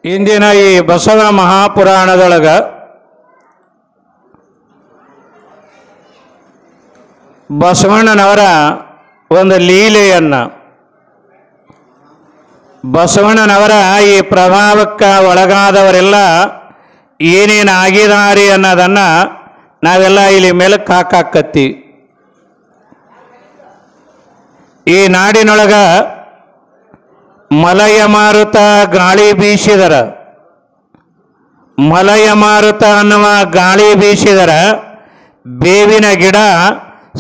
ಇಂದಿನ ಈ ಬಸವ ಮಹಾಪುರಾಣದೊಳಗ ಬಸವಣ್ಣನವರ ಒಂದು ಲೀಲೆಯನ್ನ ಬಸವಣ್ಣನವರ ಈ ಪ್ರಭಾವಕ್ಕೆ ಒಳಗಾದವರೆಲ್ಲ ಏನೇನು ಆಗಿದ್ದಾರೆ ಅನ್ನೋದನ್ನ ನಾವೆಲ್ಲ ಇಲ್ಲಿ ಮೆಲುಕು ಹಾಕಾಕತ್ತೀವಿ. ಈ ನಾಡಿನೊಳಗ ಮಲಯ ಮಾರುತ ಗಾಳಿ ಬೀಸಿದರ, ಮಲಯ ಮಾರುತ ಅನ್ನುವ ಗಾಳಿ ಬೀಸಿದರ ಬೇವಿನ ಗಿಡ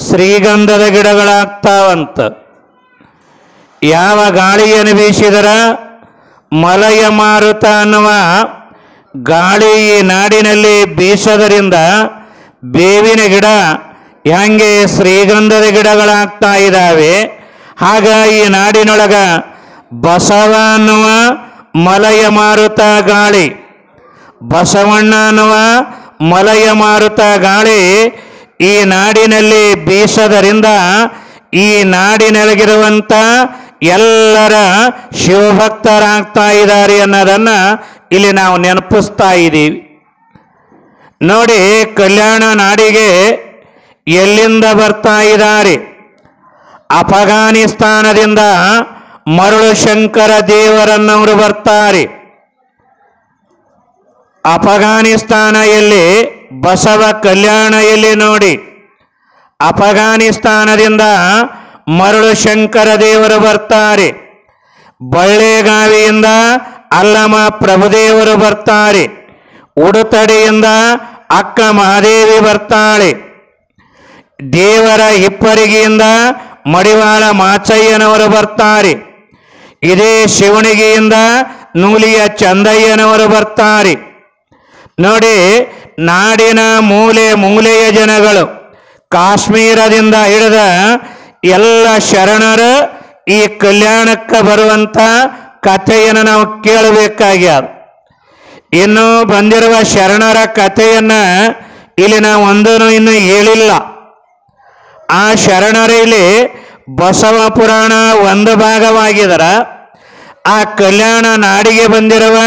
ಶ್ರೀಗಂಧದ ಗಿಡಗಳಾಗ್ತಾವಂತ. ಯಾವ ಗಾಳಿಯನ್ನು ಬೀಸಿದರ ಮಲಯ ಮಾರುತ ಅನ್ನುವ ಗಾಳಿ ಈ ನಾಡಿನಲ್ಲಿ ಬೀಸೋದರಿಂದ ಬೇವಿನ ಗಿಡ ಹೆಂಗೆ ಶ್ರೀಗಂಧದ ಗಿಡಗಳಾಗ್ತಾ ಇದ್ದಾವೆ, ಆಗ ಈ ನಾಡಿನೊಳಗ ಬಸವ ಅನ್ನುವ ಮಲಯ ಮಾರುತ ಗಾಳಿ, ಬಸವಣ್ಣ ಅನ್ನುವ ಮಲಯ ಮಾರುತ ಗಾಳಿ ಈ ನಾಡಿನಲ್ಲಿ ಬೀಸೋದರಿಂದ ಈ ನಾಡಿನೊಳಗಿರುವಂಥ ಎಲ್ಲರ ಶಿವಭಕ್ತರಾಗ್ತಾ ಇದ್ದಾರೆ ಅನ್ನೋದನ್ನ ಇಲ್ಲಿ ನಾವು ನೆನಪಿಸ್ತಾ ಇದ್ದೀವಿ. ನೋಡಿ, ಕಲ್ಯಾಣ ನಾಡಿಗೆ ಎಲ್ಲಿಂದ ಬರ್ತಾ ಇದ್ದಾರೆ? ಅಫಘಾನಿಸ್ತಾನದಿಂದ ಮರಳು ಶಂಕರ ದೇವರನ್ನವರು ಬರ್ತಾರೆ. ಅಫಘಾನಿಸ್ತಾನ ಎಲ್ಲಿ, ಬಸವ ಕಲ್ಯಾಣ ಎಲ್ಲಿ ನೋಡಿ. ಅಫಘಾನಿಸ್ತಾನದಿಂದ ಮರಳು ಶಂಕರ ದೇವರು ಬರ್ತಾರೆ. ಬಳ್ಳೆಗಾವಿಯಿಂದ ಅಲ್ಲಮ ಪ್ರಭುದೇವರು ಬರ್ತಾರೆ. ಉಡುತಡಿಯಿಂದ ಅಕ್ಕ ಮಹಾದೇವಿ ಬರ್ತಾಳೆ. ದೇವರ ಹಿಪ್ಪರಿಗೆಯಿಂದ ಮಡಿವಾಳ ಮಾಚಯ್ಯನವರು ಬರ್ತಾರೆ. ಇದೇ ಶಿವಣಿಗೆಯಿಂದ ನೂಲಿಯ ಚಂದಯ್ಯನವರು ಬರ್ತಾರೆ. ನೋಡಿ, ನಾಡಿನ ಮೂಲೆ ಮೂಲೆಯ ಜನಗಳು, ಕಾಶ್ಮೀರದಿಂದ ಹಿಡಿದ ಎಲ್ಲ ಶರಣರು ಈ ಕಲ್ಯಾಣಕ್ಕೆ ಬರುವಂಥ ಕಥೆಯನ್ನು ನಾವು ಕೇಳಬೇಕಾಗ್ಯದ. ಇನ್ನು ಬಂದಿರುವ ಶರಣರ ಕಥೆಯನ್ನು ಇಲ್ಲಿ ನಾವು ಇನ್ನೂ ಹೇಳಿಲ್ಲ. ಆ ಶರಣರಲ್ಲಿ ಬಸವ ಪುರಾಣ ಒಂದು ಭಾಗವಾಗಿದರ, ಆ ಕಲ್ಯಾಣ ನಾಡಿಗೆ ಬಂದಿರುವ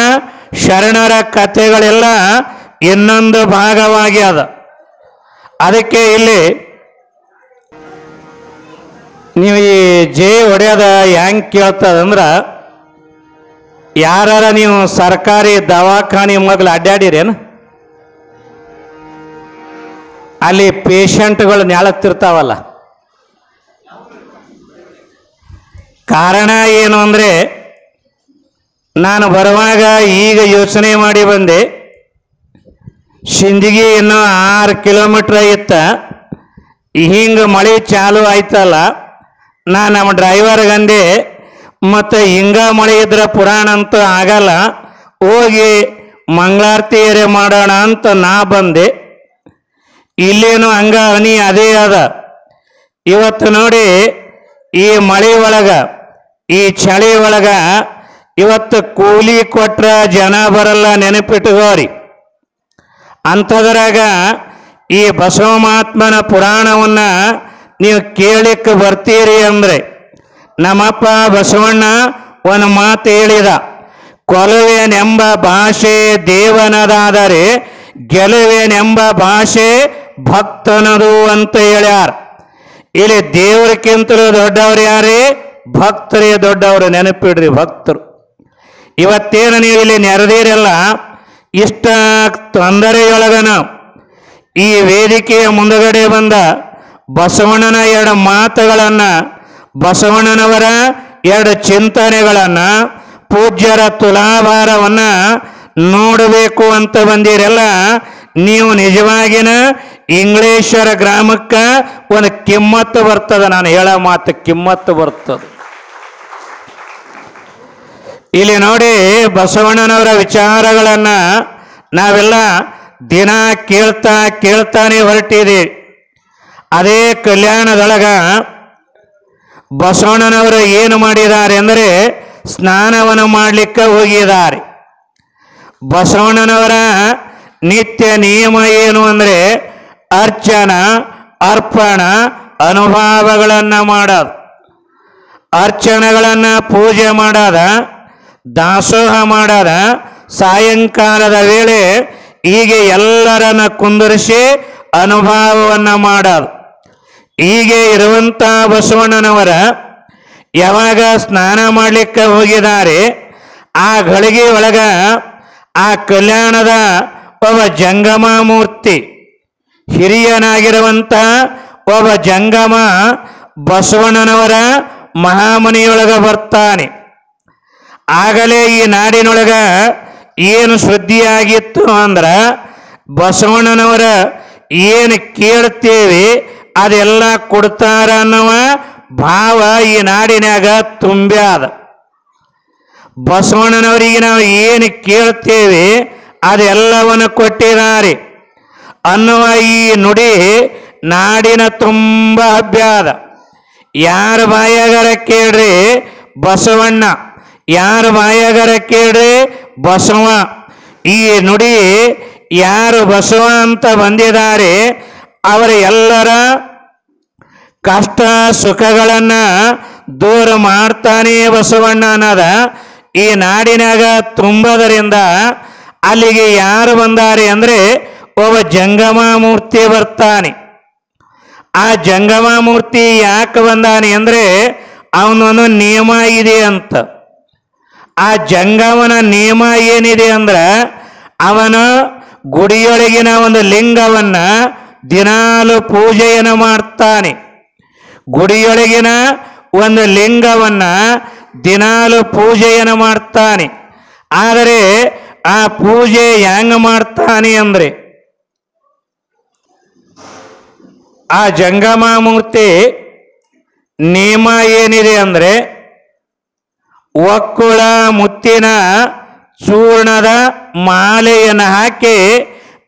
ಶರಣರ ಕಥೆಗಳೆಲ್ಲ ಇನ್ನೊಂದು ಭಾಗವಾಗ್ಯದ. ಅದಕ್ಕೆ ಇಲ್ಲಿ ನೀವು ಈ ಜೆ ಹೊಡೆಯೋದ ಹೆಂಗೆ ಕೇಳ್ತದಂದ್ರೆ, ಯಾರ ನೀವು ಸರ್ಕಾರಿ ದವಾಖಾನೆ ಮಗ್ಲು ಅಡ್ಡಾಡಿರೇನು? ಅಲ್ಲಿ ಪೇಷಂಟ್ಗಳು ನ್ಯಾಳತ್ತಿರ್ತಾವಲ್ಲ, ಕಾರಣ ಏನು ಅಂದರೆ, ನಾನು ಬರುವಾಗ ಈಗ ಯೋಚನೆ ಮಾಡಿ ಬಂದೆ. ಸಿಂದಗಿ ಇನ್ನೂ 6 ಕಿಲೋಮೀಟ್ರ್ ಇತ್ತ. ಹಿಂಗೆ ಮಳೆ ಚಾಲು ಆಯ್ತಲ್ಲ, ನಾನು ನಮ್ಮ ಡ್ರೈವರ್ಗಂದೆ, ಮತ್ತು ಹಿಂಗ ಮಳೆ ಇದ್ರೆ ಪುರಾಣ ಅಂತೂ ಆಗಲ್ಲ, ಹೋಗಿ ಮಂಗಳಾರತಿ ಮಾಡೋಣ ಅಂತ ನಾ ಬಂದೆ. ಇಲ್ಲೇನು ಹಂಗ ಹನಿ ಅದೇ ಅದ. ಇವತ್ತು ನೋಡಿ, ಈ ಮಳೆ ಒಳಗ, ಈ ಚಳಿ ಒಳಗ ಇವತ್ತು ಕೂಲಿ ಕೊಟ್ರ ಜನ ಬರಲ್ಲ, ನೆನಪಿಟ್ಟುಕೋರಿ. ಅಂಥದ್ರಾಗ ಈ ಬಸವ ಮಹಾತ್ಮನ ಪುರಾಣವನ್ನು ನೀವು ಕೇಳಲಿಕ್ಕೆ ಬರ್ತೀರಿ ಅಂದರೆ, ನಮ್ಮಪ್ಪ ಬಸವಣ್ಣ ಒಂದು ಮಾತು ಹೇಳಿದ, ಕೊಲುವೆನೆಂಬ ಭಾಷೆ ದೇವನದಾದರೆ ಗೆಲುವೆನೆಂಬ ಭಾಷೆ ಭಕ್ತನದು ಅಂತ ಹೇಳ್ಯಾರ. ಇಲ್ಲಿ ದೇವರಕ್ಕಿಂತಲೂ ದೊಡ್ಡವ್ರು ಯಾರೇ? ಭಕ್ತರೇ ದೊಡ್ಡವರು. ನೆನಪಿಡ್ರಿ, ಭಕ್ತರು. ಇವತ್ತೇನು ನೀವು ಇಲ್ಲಿ ನೆರೆದಿರಲ್ಲ, ಇಷ್ಟ ತೊಂದರೆಯೊಳಗನ ಈ ವೇದಿಕೆಯ ಮುಂದಗಡೆ ಬಂದ ಬಸವಣ್ಣನ 2 ಮಾತುಗಳನ್ನು, ಬಸವಣ್ಣನವರ 2 ಚಿಂತನೆಗಳನ್ನು, ಪೂಜ್ಯರ ತುಲಾಭಾರವನ್ನು ನೋಡಬೇಕು ಅಂತ ಬಂದಿರಲ್ಲ. ನೀವು ನಿಜವಾಗಿನ ಇಂಗ್ಲೇಶ್ವರ ಗ್ರಾಮಕ್ಕೆ ಒಂದು ಕಿಮ್ಮತ್ತು ಬರ್ತದೆ. ನಾನು ಹೇಳೋ ಮಾತು ಕಿಮ್ಮತ್ತು ಬರ್ತದೆ. ಇಲ್ಲಿ ನೋಡಿ, ಬಸವಣ್ಣನವರ ವಿಚಾರಗಳನ್ನು ನಾವೆಲ್ಲ ದಿನ ಕೇಳ್ತಾನೆ ಹೊರಟಿದ್ದೀವಿ. ಅದೇ ಕಲ್ಯಾಣದೊಳಗ ಬಸವಣ್ಣನವರು ಏನು ಮಾಡಿದ್ದಾರೆ ಅಂದರೆ, ಸ್ನಾನವನ್ನು ಮಾಡಲಿಕ್ಕೆ ಹೋಗಿದ್ದಾರೆ. ಬಸವಣ್ಣನವರ ನಿತ್ಯ ನಿಯಮ ಏನು ಅಂದರೆ, ಅರ್ಚನ ಅರ್ಪಣ ಅನುಭವಗಳನ್ನು ಮಾಡೋದು, ಅರ್ಚನೆಗಳನ್ನು ಪೂಜೆ ಮಾಡೋದ, ದಾಸೋಹ ಮಾಡದ, ಸಾಯಂಕಾಲದ ವೇಳೆ ಹೀಗೆ ಎಲ್ಲರನ್ನ ಕುಂದರಿಸಿ ಅನುಭವವನ್ನು ಮಾಡೋದು. ಹೀಗೆ ಇರುವಂಥ ಬಸವಣ್ಣನವರ ಯಾವಾಗ ಸ್ನಾನ ಮಾಡಲಿಕ್ಕೆ ಹೋಗಿದ್ದಾರೆ, ಆ ಗಳಿಗೆ ಒಳಗ ಆ ಕಲ್ಯಾಣದ ಒಬ್ಬ ಜಂಗಮ ಮೂರ್ತಿ, ಹಿರಿಯನಾಗಿರುವಂಥ ಒಬ್ಬ ಜಂಗಮ ಬಸವಣ್ಣನವರ ಮಹಾಮನಿಯೊಳಗ ಬರ್ತಾನೆ. ಆಗಲೇ ಈ ನಾಡಿನೊಳಗ ಏನು ಸುದ್ದಿಯಾಗಿತ್ತು ಅಂದ್ರೆ, ಬಸವಣ್ಣನವರ ಏನು ಕೇಳ್ತೇವೆ ಅದೆಲ್ಲ ಕೊಡ್ತಾರ ಅನ್ನುವ ಭಾವ ಈ ನಾಡಿನಾಗ ತುಂಬ್ಯಾದ. ಬಸವಣ್ಣನವರಿಗೆ ನಾವು ಏನು ಕೇಳ್ತೇವೆ ಅದೆಲ್ಲವನ್ನು ಕೊಟ್ಟಿದ್ದಾರೆ ಅನ್ನುವ ಈ ನುಡಿ ನಾಡಿನ ತುಂಬ ಹಬ್ಬ್ಯಾದ. ಯಾರ ಬಾಯಾಗರ ಕೇಳ್ರಿ ಬಸವಣ್ಣ, ಯಾರ ಬಾಯಾಗರ ಕೇಳ್ರಿ ಬಸವ. ಈ ನುಡಿ ಯಾರು ಬಸವ ಅಂತ ಬಂದಿದ್ದಾರೆ ಅವರ ಎಲ್ಲರ ಕಷ್ಟ ಸುಖಗಳನ್ನ ದೂರ ಮಾಡ್ತಾನೆ ಬಸವಣ್ಣ ಅನ್ನೋದ ಈ ನಾಡಿನಾಗ ತುಂಬದರಿಂದ ಅಲ್ಲಿಗೆ ಯಾರು ಬಂದಾರೆ ಅಂದರೆ ಒಬ್ಬ ಜಂಗಮ ಮೂರ್ತಿ ಬರ್ತಾನೆ. ಆ ಜಂಗಮ ಮೂರ್ತಿ ಯಾಕೆ ಬಂದಾನೆ ಅಂದರೆ ಅವನೊಂದು ನಿಯಮ ಇದೆ ಅಂತ. ಆ ಜಂಗಮನ ನಿಯಮ ಏನಿದೆ ಅಂದ್ರೆ, ಅವನ ಗುಡಿಯೊಳಗಿನ ಒಂದು ಲಿಂಗವನ್ನ ದಿನಾಲು ಪೂಜೆಯನ್ನು ಮಾಡ್ತಾನೆ. ಗುಡಿಯೊಳಗಿನ ಒಂದು ಲಿಂಗವನ್ನ ದಿನಾಲು ಪೂಜೆಯನ್ನು ಮಾಡ್ತಾನೆ. ಆದರೆ ಆ ಪೂಜೆ ಹೆಂಗ ಮಾಡ್ತಾನೆ ಅಂದ್ರೆ, ಆ ಜಂಗಮ ಮೂರ್ತಿ ನಿಯಮ ಏನಿದೆ ಅಂದ್ರೆ, ಒಕ್ಕುಳ ಮುತ್ತಿನ ಚೂರ್ಣದ ಮಾಲೆಯನ್ನು ಹಾಕಿ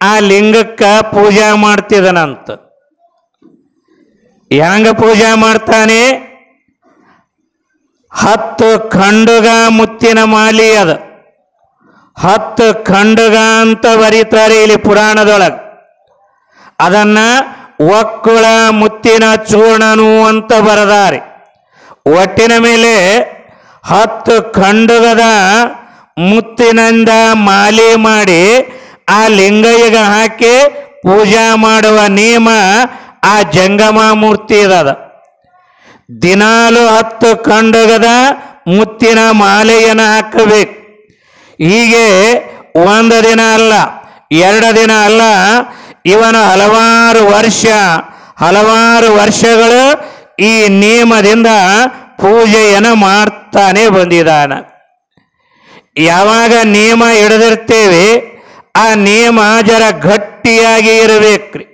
ಆ ಲಿಂಗಕ್ಕೆ ಪೂಜೆ ಮಾಡ್ತಿದನಂತ. ಹೆಂಗ ಪೂಜೆ ಮಾಡ್ತಾನೆ? 10 ಖಂಡುಗ ಮುತ್ತಿನ ಮಾಲಿ ಅದ. 10 ಖಂಡುಗ ಅಂತ ಬರೀತಾರೆ ಇಲ್ಲಿ ಪುರಾಣದೊಳಗೆ. ಅದನ್ನ ಒಕ್ಕುಳ ಮುತ್ತಿನ ಚೂರ್ಣನು ಅಂತ ಬರೆದಾರೆ. ಒಟ್ಟಿನ ಮೇಲೆ 10 ಖಂಡುಗದ ಮುತ್ತಿನಿಂದ ಮಾಲೆ ಮಾಡಿ ಆ ಲಿಂಗಯ್ಯಗೆ ಹಾಕಿ ಪೂಜಾ ಮಾಡುವ ನಿಯಮ ಆ ಜಂಗಮ ಮೂರ್ತಿ ಅದ. ದಿನಾಲು 10 ಖಂಡುಗದ ಮುತ್ತಿನ ಮಾಲೆಯನ್ನು ಹಾಕಬೇಕು. ಹೀಗೆ ಒಂದು ದಿನ ಅಲ್ಲ, 2 ದಿನ ಅಲ್ಲ, ಇವನು ಹಲವಾರು ವರ್ಷಗಳು ಈ ನಿಯಮದಿಂದ ಪೂಜೆಯನ್ನು ಮಾಡ್ತಾನೆ ಬಂದಿದ್ದಾನ. ಯಾವಾಗ ನಿಯಮ ಹಿಡಿದಿರ್ತೇವೆ ಆ ನಿಯಮ ಜರ ಗಟ್ಟಿಯಾಗಿ ಇರಬೇಕ್ರಿ.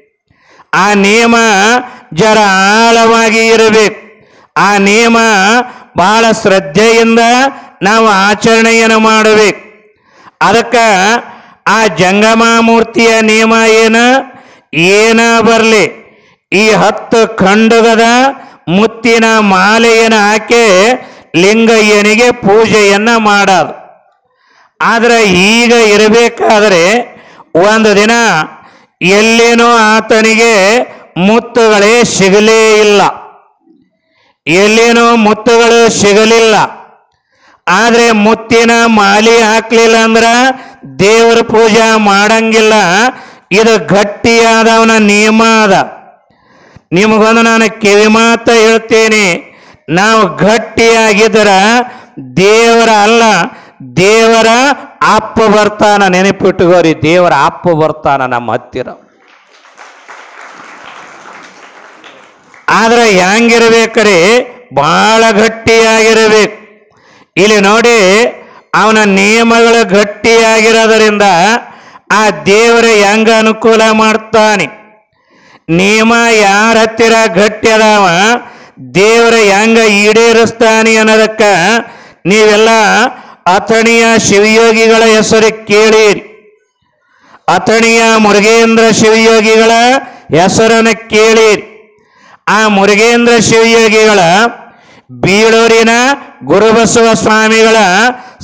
ಆ ನಿಯಮ ಜರ ಆಳವಾಗಿ ಇರಬೇಕು. ಆ ನಿಯಮ ಬಹಳ ಶ್ರದ್ಧೆಯಿಂದ ನಾವು ಆಚರಣೆಯನ್ನು ಮಾಡಬೇಕು. ಅದಕ್ಕೆ ಆ ಜಂಗಮ ಮೂರ್ತಿಯ ನಿಯಮ ಏನ ಬರಲಿ, ಈ 10 ಖಂಡುಗದ ಮುತ್ತಿನ ಮಾಲೆಯನ್ನು ಹಾಕಿ ಲಿಂಗಯ್ಯನಿಗೆ ಪೂಜೆಯನ್ನು ಮಾಡೋದು. ಆದರೆ ಈಗ ಇರಬೇಕಾದರೆ ಒಂದು ದಿನ ಎಲ್ಲಿನೂ ಆತನಿಗೆ ಮುತ್ತುಗಳೇ ಸಿಗಲೇ ಇಲ್ಲ, ಎಲ್ಲಿನೂ ಮುತ್ತುಗಳು ಸಿಗಲಿಲ್ಲ. ಆದರೆ ಮುತ್ತಿನ ಮಾಲೆ ಹಾಕಲಿಲ್ಲ ಅಂದ್ರೆ ದೇವರ ಪೂಜೆ ಮಾಡಂಗಿಲ್ಲ. ಇದು ಗಟ್ಟಿಯಾದವನ ನಿಯಮ ಅದ. ನಿಮಗೊಂದು ನಾನು ಕಿವಿ ಮಾತು ಹೇಳ್ತೇನೆ, ನಾವು ಗಟ್ಟಿಯಾಗಿದ್ರ ದೇವರ ಅಲ್ಲ, ದೇವರ ಅಪ್ಪ ಬರ್ತಾನ. ನೆನಪಿಟ್ಟುಕೋರಿ, ದೇವರ ಅಪ್ಪ ಬರ್ತಾನ ನಮ್ಮ ಹತ್ತಿರ. ಆದ್ರೆ ಹೆಂಗಿರ್ಬೇಕ್ರಿ? ಬಹಳ ಗಟ್ಟಿಯಾಗಿರ್ಬೇಕು. ಇಲ್ಲಿ ನೋಡಿ, ಅವನ ನಿಯಮಗಳು ಗಟ್ಟಿಯಾಗಿರೋದರಿಂದ ಆ ದೇವರ ಹೆಂಗ ಅನುಕೂಲ ಮಾಡ್ತಾನೆ. ನಿಯಮ ಯಾರ ಹತ್ತಿರ ಗಟ್ಟಿ ಅದಾವ ದೇವರ ಹೆಂಗ ಈಡೇರಿಸ್ತಾನೆ ಅನ್ನೋದಕ್ಕೆ ನೀವೆಲ್ಲ ಅಥಣಿಯ ಶಿವಯೋಗಿಗಳ ಹೆಸರು ಕೇಳಿರಿ. ಅಥಣಿಯ ಮುರುಗೇಂದ್ರ ಶಿವಯೋಗಿಗಳ ಹೆಸರನ್ನು ಕೇಳಿರಿ. ಆ ಮುರುಗೇಂದ್ರ ಶಿವಯೋಗಿಗಳ ಬೀಳೂರಿನ ಗುರುಬಸವ ಸ್ವಾಮಿಗಳ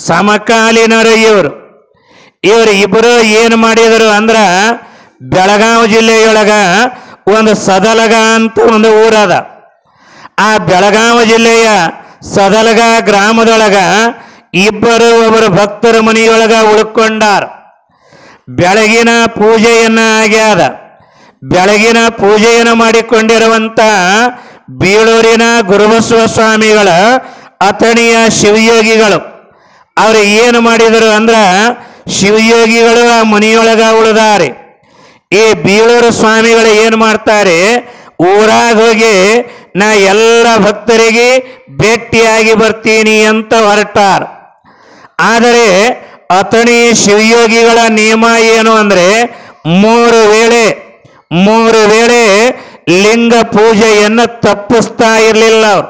ಸಮಕಾಲೀನರು ಇವರು. ಇಬ್ಬರು ಏನು ಮಾಡಿದರು ಅಂದ್ರೆ, ಬೆಳಗಾವಿ ಜಿಲ್ಲೆಯೊಳಗ ಒಂದು ಸದಲಗ ಅಂತ ಒಂದು ಊರದ. ಆ ಬೆಳಗಾವಿ ಜಿಲ್ಲೆಯ ಸದಲಗ ಗ್ರಾಮದೊಳಗ ಇಬ್ಬರು ಒಬ್ಬರು ಭಕ್ತರ ಮನೆಯೊಳಗ ಉಳ್ಕೊಂಡಾರ. ಬೆಳಗಿನ ಪೂಜೆಯನ್ನ ಆಗ್ಯಾದ. ಬೆಳಗಿನ ಪೂಜೆಯನ್ನು ಮಾಡಿಕೊಂಡಿರುವಂತ ಬೀಳೂರಿನ ಗುರುಬಸವ ಸ್ವಾಮಿಗಳ ಅಥಣಿಯ ಶಿವಯೋಗಿಗಳು ಅವರು ಏನು ಮಾಡಿದರು ಅಂದ್ರ, ಶಿವಯೋಗಿಗಳು ಆ ಮನೆಯೊಳಗ ಉಳಿದಾರೆ. ಈ ಬೀಳೂರು ಸ್ವಾಮಿಗಳು ಏನು ಮಾಡ್ತಾರೆ, ಊರಾಗ ಹೋಗಿ ನಾ ಎಲ್ಲ ಭಕ್ತರಿಗೆ ಭೇಟಿಯಾಗಿ ಬರ್ತೀನಿ ಅಂತ ಹೊರಟಾರ. ಆದರೆ ಅಥಣಿ ಶಿವಯೋಗಿಗಳ ನಿಯಮ ಏನು ಅಂದ್ರೆ, ಮೂರು ವೇಳೆ ಲಿಂಗ ಪೂಜೆಯನ್ನು ತಪ್ಪಿಸ್ತಾ ಇರಲಿಲ್ಲ ಅವರು.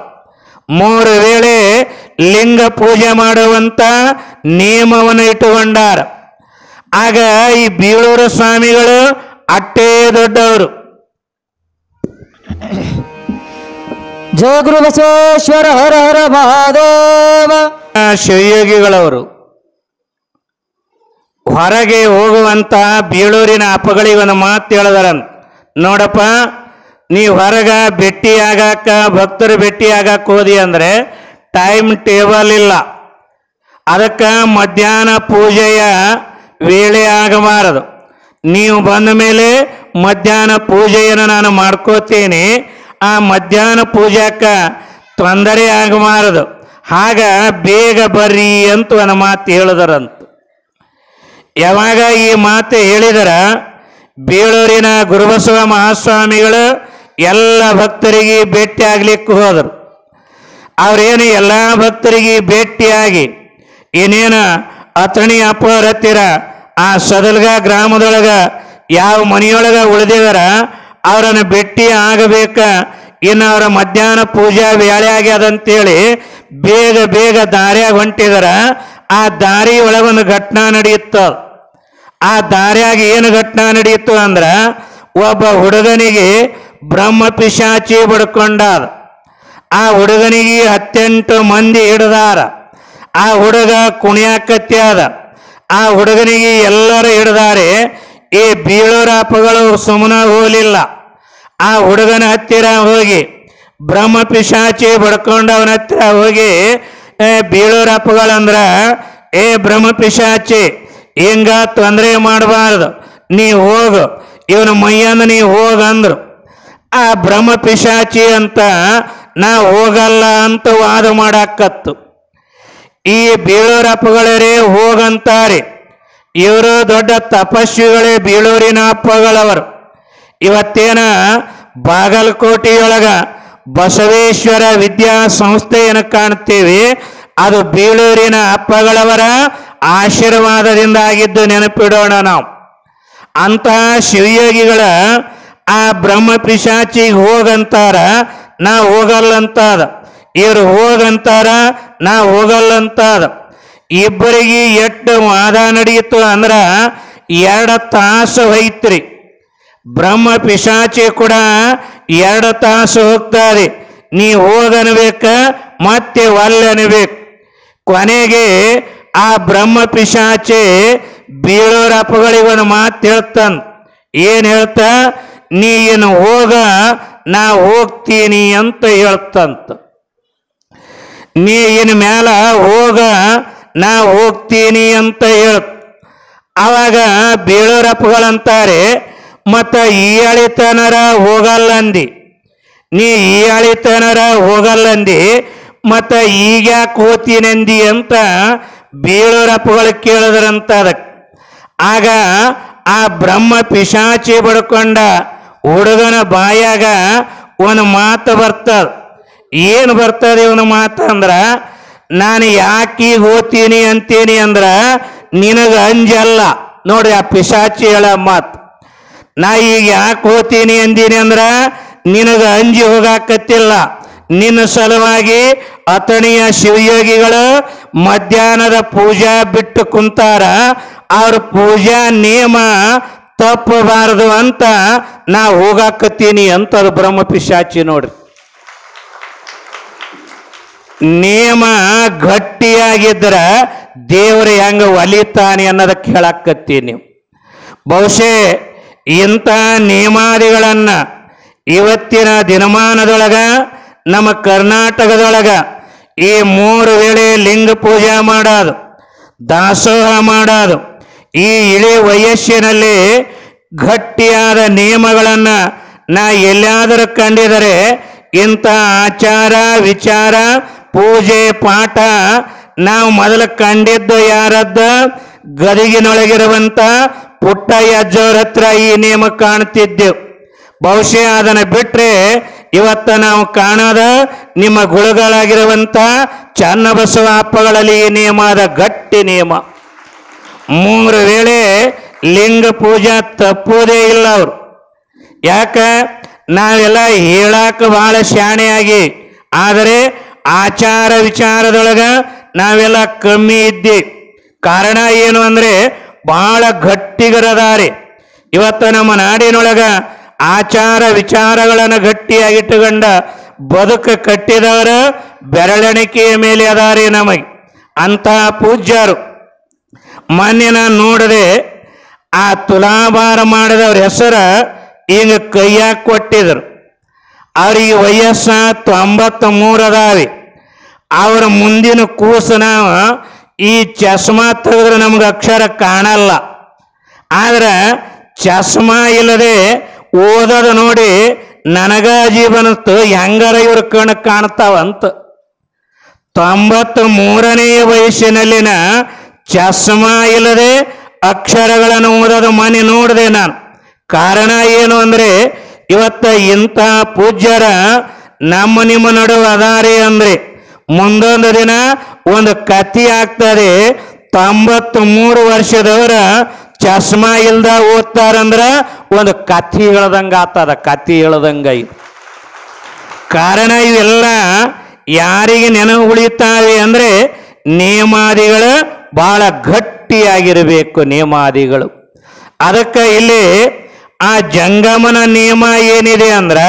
ಮೂರು ವೇಳೆ ಲಿಂಗ ಪೂಜೆ ಮಾಡುವಂತ ನಿಯಮವನ್ನು ಇಟ್ಟುಕೊಂಡಾರ. ಆಗ ಈ ಬೀಳೂರು ಸ್ವಾಮಿಗಳು ಅಟ್ಟೇ ದೊಡ್ಡವರು. ಜಯ ಗುರು ಬಸವೇಶ್ವರ ಹರ ಹರ ಮಹಾದೇವ. ಶಿವಯೋಗಿಗಳವರು ಹೊರಗೆ ಹೋಗುವಂತ ಬೀಳೂರಿನ ಅಪ್ಪಗಳಿಗೆ ಒಂದು ಮಾತು ಹೇಳಿದಾರ. ನೋಡಪ್ಪ, ನೀ ಹೊರಗ ಭೇಟಿಯಾಗಕ್ಕ ಭಕ್ತರು ಭೇಟಿಯಾಗಕ್ಕೆ ಹೋದಿ ಅಂದ್ರೆ ಟೈಮ್ ಟೇಬಲ್ ಇಲ್ಲ. ಅದಕ್ಕೆ ಮಧ್ಯಾಹ್ನ ಪೂಜೆಯ ವೇಳೆ ಆಗಬಾರದು. ನೀವು ಬಂದ ಮೇಲೆ ಮಧ್ಯಾಹ್ನ ಪೂಜೆಯನ್ನು ನಾನು ಮಾಡ್ಕೋತೀನಿ. ಆ ಮಧ್ಯಾಹ್ನ ಪೂಜೆಕ್ಕೆ ತೊಂದರೆ ಆಗಬಾರದು. ಆಗ ಬೇಗ ಬರ್ರಿ ಅಂತ ಒಂದು ಮಾತು ಹೇಳಿದರಂತ. ಯಾವಾಗ ಈ ಮಾತು ಹೇಳಿದರ ಬೀಳೂರಿನ ಗುರುಬಸವ ಮಹಾಸ್ವಾಮಿಗಳು ಎಲ್ಲ ಭಕ್ತರಿಗೆ ಭೇಟಿ ಆಗ್ಲಿಕ್ಕೆ ಹೋದರು. ಅವ್ರೇನು ಎಲ್ಲ ಭಕ್ತರಿಗೆ ಭೇಟಿಯಾಗಿ ಏನೇನು ಅಥಣಿ ಅಪ್ಪರ ಹತ್ತಿರ ಆ ಸದಲ್ಗ ಗ್ರಾಮದೊಳಗ ಯಾವ ಮನೆಯೊಳಗ ಉಳಿದಿದಾರ ಅವರನ್ನು ಭೇಟಿ ಆಗಬೇಕ. ಇನ್ನು ಅವರ ಮಧ್ಯಾಹ್ನ ಪೂಜಾ ವೇಳೆ ಆಗ್ಯದಂತೇಳಿ ಬೇಗ ದಾರಿಯಾಗ ಹೊಂಟಿದಾರ. ಆ ದಾರಿ ಒಳಗೊಂದು ಘಟನಾ ನಡೆಯುತ್ತ. ಆ ದಾರಿಯಾಗ ಏನು ಘಟನಾ ನಡೆಯಿತು ಅಂದ್ರ, ಒಬ್ಬ ಹುಡುಗನಿಗೆ ಬ್ರಹ್ಮ ಪಿಶಾಚಿ ಬಡ್ಕೊಂಡಾದ. ಆ ಹುಡುಗನಿಗೆ 18 ಮಂದಿ ಹಿಡ್ದಾರ. ಆ ಹುಡುಗ ಕುಣಿಯಾಕತ್ಯಾದ. ಆ ಹುಡುಗನಿಗೆ ಎಲ್ಲರೂ ಹಿಡ್ದಾರೆ. ಈ ಬೀಳೂರಪ್ಪಗಳು ಸುಮ್ಮನೆ ಹೋಗಲಿಲ್ಲ. ಆ ಹುಡುಗನ ಹತ್ತಿರ ಹೋಗಿ ಬ್ರಹ್ಮ ಪಿಶಾಚಿ ಬಡ್ಕೊಂಡವನ ಹತ್ತಿರ ಹೋಗಿ, ಬೀಳೂರಪ್ಪಗಳಂದ್ರ, ಏ ಬ್ರಹ್ಮ ಪಿಶಾಚಿ, ಹಿಂಗ ತೊಂದರೆ ಮಾಡಬಾರ್ದು, ನೀ ಹೋಗು, ಇವನ ಮೈಯನ್ನು ನೀ ಹೋಗಂದ್ರು. ಆ ಬ್ರಹ್ಮ ಪಿಶಾಚಿ ಅಂತ ನಾ ಹೋಗಲ್ಲ ಅಂತ ವಾದ ಮಾಡಾಕತ್ತು. ಈ ಬೀಳೂರಪ್ಪಗಳರೇ ಹೋಗಂತಾರೆ. ಇವರು ದೊಡ್ಡ ತಪಸ್ವಿಗಳೇ ಬೀಳೂರಿನ ಅಪ್ಪಗಳವರು. ಇವತ್ತೇನ ಬಾಗಲಕೋಟೆಯೊಳಗ ಬಸವೇಶ್ವರ ವಿದ್ಯಾ ಸಂಸ್ಥೆಯನ್ನು ಕಾಣ್ತೀವಿ, ಅದು ಬೀಳೂರಿನ ಅಪ್ಪಗಳವರ ಆಶೀರ್ವಾದದಿಂದ ಆಗಿದ್ದು ನೆನಪಿಡೋಣ ನಾವು. ಅಂತಹ ಶಿವಯೋಗಿಗಳ ಆ ಬ್ರಹ್ಮ ಪಿಶಾಚಿಗೆ ಹೋಗಂತಾರ, ನಾ ಹೋಗಲ್ಲಂತಾದ. ಇವರು ಹೋಗಂತಾರ, ನಾ ಹೋಗಲ್ಲಂತಾದ. ಇಬ್ಬರಿಗೆ ಎಷ್ಟು ವಾದ ನಡೆಯಿತು ಅಂದ್ರ 2 ತಾಸು ಹೋಯ್ತ್ರಿ. ಬ್ರಹ್ಮ ಪಿಶಾಚಿ ಕೂಡ 2 ತಾಸು ಹೋಗ್ತಾರೆ. ನೀ ಹೋಗನ್ಬೇಕ, ಮತ್ತೆ ಒಲ್ಲನ್ಬೇಕು. ಕೊನೆಗೆ ಆ ಬ್ರಹ್ಮ ಪಿಶಾಚಿ ಬೀಳೂರಪ್ಪಗಳಿಗೊಂದು ಮಾತು ಹೇಳ್ತಾನ. ಏನ್ ಹೇಳ್ತಾ, ನೀ ಏನು ಹೋಗ, ನಾ ಹೋಗ್ತೀನಿ ಅಂತ ಹೇಳ್ತಂತ. ನೀ ಇನ್ ಮ್ಯಾಲ ಹೋಗ, ನಾ ಹೋಗ್ತೀನಿ ಅಂತ ಹೇಳ್ತ. ಅವಾಗ ಬೀಳೂರಪ್ಪಗಳಂತಾರೆ, ಮತ್ತ ಈ ಅಳಿತನರ ಹೋಗಲ್ಲಂದಿ, ನೀ ಈ ಅಳಿತನರ ಹೋಗಲ್ಲಂದಿ, ಮತ್ತ ಈಗ ಯಾಕೆ ಹೋಗ್ತೀನಂದಿ ಅಂತ ಬೀಳೂರಪ್ಪಗಳು ಕೇಳಿದ್ರಂತ. ಅದಕ್ಕೆ ಆಗ ಆ ಬ್ರಹ್ಮ ಪಿಶಾಚಿ ಬಡ್ಕೊಂಡ ಹುಡುಗನ ಬಾಯಾಗ ಒಂದು ಮಾತು ಬರ್ತದ. ಏನು ಬರ್ತದೆ ಇವನು ಮಾತು ಅಂದ್ರ, ನಾನು ಯಾಕೆ ಹೋಗ್ತೀನಿ ಅಂತೀನಿ ಅಂದ್ರ ನಿನಗೆ ಅಂಜಲ್ಲ. ನೋಡಿ ಆ ಪಿಶಾಚಿ ಹೇಳ ಮಾತು. ನಾ ಈಗ ಯಾಕೆ ಹೋಗ್ತೀನಿ ಅಂದೀನಿ ಅಂದ್ರ ನಿನಗೆ ಅಂಜಿ ಹೋಗಾಕತ್ತಿಲ್ಲ. ನಿನ್ನ ಸಲುವಾಗಿ ಅಥಣಿಯ ಶಿವಯೋಗಿಗಳು ಮಧ್ಯಾಹ್ನದ ಪೂಜಾ ಬಿಟ್ಟು ಕುಂತಾರ. ಅವ್ರ ಪೂಜಾ ನಿಯಮ ತಪ್ಪಬಾರದು ಅಂತ ನಾ ಹೋಗಾಕತ್ತೀನಿ ಅಂತ ಅದು ಬ್ರಹ್ಮ ಪಿಶಾಚಿ. ನೋಡ್ರಿ, ನಿಯಮ ಗಟ್ಟಿಯಾಗಿದ್ರ ದೇವರು ಹೆಂಗ ಒಲಿತಾನೆ ಅನ್ನೋದಕ್ಕೆ ಹೇಳಾಕತ್ತೀನಿ. ನೀವು ಬಹುಶಃ ಇಂಥ ನಿಯಮಾದಿಗಳನ್ನ ಇವತ್ತಿನ ದಿನಮಾನದೊಳಗ ನಮ್ಮ ಕರ್ನಾಟಕದೊಳಗ ಈ 3 ವೇಳೆ ಲಿಂಗ ಪೂಜೆ ಮಾಡೋದು, ದಾಸೋಹ ಮಾಡೋದು, ಈ ಇಳಿ ವಯಸ್ಸಿನಲ್ಲಿ ಗಟ್ಟಿಯಾದ ನಿಯಮಗಳನ್ನು ನಾ ಎಲ್ಲಾದರೂ ಕಂಡಿದರೆ ಇಂಥ ಆಚಾರ ವಿಚಾರ ಪೂಜೆ ಪಾಠ ನಾವು ಮೊದಲು ಕಂಡಿದ್ದು ಯಾರದ್ದ? ಗದಗಿನೊಳಗಿರುವಂಥ ಪುಟ್ಟಯ್ಯಜ್ಜವ್ರ ಹತ್ರ ಈ ನಿಯಮ ಕಾಣ್ತಿದ್ದೆವು. ಬಹುಶಃ ಅದನ್ನು ಬಿಟ್ಟರೆ ಇವತ್ತು ನಾವು ಕಾಣೋದ ನಿಮ್ಮ ಗುಳುಗಳಾಗಿರುವಂಥ ಚನ್ನಬಸವ ಅಪ್ಪಗಳಲ್ಲಿ ಈ ನಿಯಮ ಅದ, ಗಟ್ಟಿ ನಿಯಮ. 3 ವೇಳೆ ಲಿಂಗ ಪೂಜಾ ತಪ್ಪುವುದೇ ಇಲ್ಲ ಅವರು. ಯಾಕೆ? ನಾವೆಲ್ಲ ಹೇಳಾಕ ಭಾಳ ಶಾಣೆಯಾಗಿ, ಆದರೆ ಆಚಾರ ವಿಚಾರದೊಳಗೆ ನಾವೆಲ್ಲ ಕಮ್ಮಿ ಇದ್ದೀವಿ. ಕಾರಣ ಏನು ಅಂದರೆ ಭಾಳ ಗಟ್ಟಿಗರದಾರೆ. ಇವತ್ತು ನಮ್ಮ ನಾಡಿನೊಳಗೆ ಆಚಾರ ವಿಚಾರಗಳನ್ನು ಗಟ್ಟಿಯಾಗಿಟ್ಟುಕೊಂಡ ಬದುಕು ಕಟ್ಟಿದವರು ಬೆರಳೆಣಿಕೆಯ ಮೇಲೆ ಅದಾರೆ ನಮಗೆ. ಅಂತಹ ಪೂಜ್ಯರು ಮೊನ್ನೆ ನಾನು ನೋಡದೆ ಆ ತುಲಾಭಾರ ಮಾಡಿದವ್ರ ಹೆಸರು ಹಿಂಗೆ ಕೈಯಾಗ ಕೊಟ್ಟಿದ್ರು. ಅವ್ರಿಗೆ ವಯಸ್ಸ 93 ಅದಾವೆ. ಅವರ ಮುಂದಿನ ಕೂಸು ನಾವು ಈ ಚಸ್ಮಾ ತೆಗೆದ್ರೆ ನಮ್ಗೆ ಅಕ್ಷರ ಕಾಣಲ್ಲ. ಆದ್ರೆ ಚಸ್ಮಾ ಇಲ್ಲದೆ ಓದೋದು ನೋಡಿ ನನಗ ಜೀವನತ್ತು ಹೆಂಗಾರ ಇವ್ರ ಕಣ್ಣು ಕಾಣ್ತಾವಂತ. 93ನೇ ವಯಸ್ಸಿನಲ್ಲಿನ ಚಸ್ಮಾ ಇಲ್ಲದೆ ಅಕ್ಷರಗಳನ್ನು ಓದೋದು ಮನೆ ನೋಡಿದೆ ನಾನು. ಕಾರಣ ಏನು ಅಂದರೆ ಇವತ್ತ ಇಂಥ ಪೂಜ್ಯರ ನಮ್ಮ ನಿಮ್ಮ ನಡುವೆ ಅದಾರೆ ಅಂದರೆ ಮುಂದೊಂದು ದಿನ ಒಂದು ಕಥೆ ಆಗ್ತದೆ. 93 ವರ್ಷದವರ ಚಸ್ಮಾ ಇಲ್ದ ಓದ್ತಾರಂದ್ರೆ ಒಂದು ಕಥೆ ಹೇಳ್ದಂಗೆ ಆಗ್ತದ, ಕಥೆ ಹೇಳ್ದಂಗೆ. ಕಾರಣ ಇವೆಲ್ಲ ಯಾರಿಗೆ ನೆನಪು ಉಳಿತಾವೆ ಅಂದರೆ ನೇಮಾದಿಗಳು ಭಾಳ ಗಟ್ಟಿಯಾಗಿರಬೇಕು. ನೇಮಾದಿಗಳು ಅದಕ್ಕೆ ಇಲ್ಲಿ ಆ ಜಂಗಮನ ನಿಯಮ ಏನಿದೆ ಅಂದ್ರೆ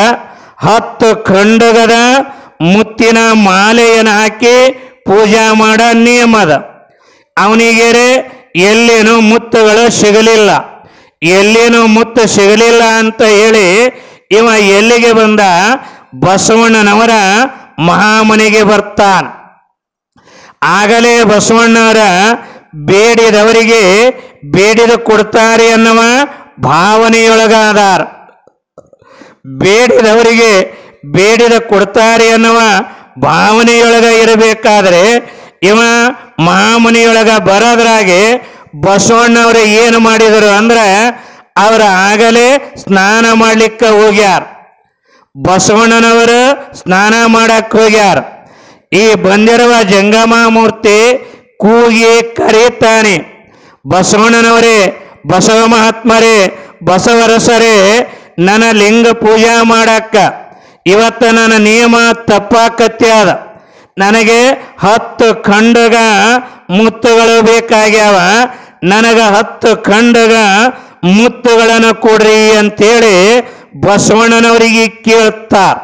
10 ಖಂಡಗದ ಮುತ್ತಿನ ಮಾಲೆಯನ್ನು ಹಾಕಿ ಪೂಜಾ ಮಾಡೋ ನಿಯಮದ. ಅವನಿಗೆ ಎಲ್ಲಿನೂ ಮುತ್ತುಗಳು ಸಿಗಲಿಲ್ಲ. ಎಲ್ಲಿನೂ ಮುತ್ತು ಸಿಗಲಿಲ್ಲ ಅಂತ ಹೇಳಿ ಇವ ಎಲ್ಲಿಗೆ ಬಂದ? ಬಸವಣ್ಣನವರ ಮಹಾಮನೆಗೆ ಬರ್ತಾನ. ಆಗಲೇ ಬಸವಣ್ಣವರ ಬೇಡಿದವರಿಗೆ ಬೇಡಿದ ಕೊಡ್ತಾರೆ ಅನ್ನುವ ಭಾವನೆಯೊಳಗಾದಾರ. ಬೇಡಿದವರಿಗೆ ಬೇಡಿದ ಕೊಡ್ತಾರೆ ಅನ್ನುವ ಭಾವನೆಯೊಳಗ ಇರಬೇಕಾದ್ರೆ ಇವ ಮಹಾಮನೆಯೊಳಗ ಬರೋದ್ರಾಗೆ ಬಸವಣ್ಣವರು ಏನು ಮಾಡಿದರು ಅಂದ್ರೆ ಅವರ ಆಗಲೇ ಸ್ನಾನ ಮಾಡ್ಲಿಕ್ಕೆ ಹೋಗ್ಯಾರ. ಬಸವಣ್ಣನವರು ಸ್ನಾನ ಮಾಡಕ್ಕೆ ಹೋಗ್ಯಾರ. ಈ ಬಂದಿರುವ ಜಂಗಮ ಮೂರ್ತಿ ಕೂಗಿ ಕರೀತಾನೆ, ಬಸವಣ್ಣನವರೇ, ಬಸವ ಮಹಾತ್ಮರೇ, ಬಸವರಸರೇ, ನನ್ನ ಲಿಂಗ ಪೂಜಾ ಮಾಡಕ್ಕ ಇವತ್ತು ನನ್ನ ನಿಯಮ ತಪ್ಪಾಕತ್ಯಾದ. ನನಗೆ 10 ಖಂಡಗ ಮುತ್ತುಗಳು ಬೇಕಾಗ್ಯಾವ. ನನಗೆ 10 ಖಂಡಗ ಮುತ್ತುಗಳನ್ನು ಕೊಡ್ರಿ ಅಂತೇಳಿ ಬಸವಣ್ಣನವರಿಗೆ ಕೇಳ್ತಾರ.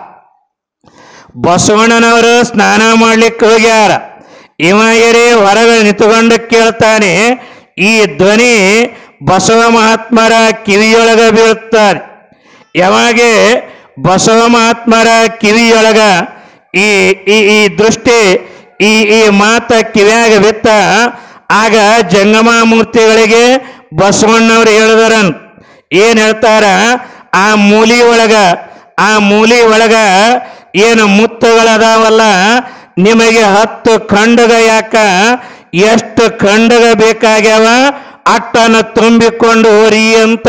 ಬಸವಣ್ಣನವರು ಸ್ನಾನ ಮಾಡ್ಲಿಕ್ಕೆ ಹೋಗ್ಯಾರ. ಇವ ಹೊರಗೆ ನಿಂತುಕೊಂಡು ಕೇಳ್ತಾನೆ. ಈ ಧ್ವನಿ ಬಸವ ಮಹಾತ್ಮರ ಕಿವಿಯೊಳಗ ಬೀಳ್ತಾರೆ. ಯಾವಾಗೆ ಬಸವ ಮಹಾತ್ಮರ ಕಿವಿಯೊಳಗ ಈ ಈ ಈ ದೃಷ್ಟಿ ಈ ಮಾತ ಕಿವಿಯಾಗ ಬಿತ್ತ, ಆಗ ಜಂಗಮ ಮೂರ್ತಿಗಳಿಗೆ ಬಸವಣ್ಣವ್ರು ಹೇಳಿದರನ್ ಏನು ಹೇಳ್ತಾರ? ಆ ಮೂಲಿ ಒಳಗ ಏನು ಮುತ್ತುಗಳದಾವಲ್ಲ, ನಿಮಗೆ 10 ಖಂಡಗ ಯಾಕ, ಎಷ್ಟು ಖಂಡಗ ಬೇಕಾಗ್ಯಾವ ಅಟ್ಟನ್ನು ತುಂಬಿಕೊಂಡು ಹೋರಿ ಅಂತ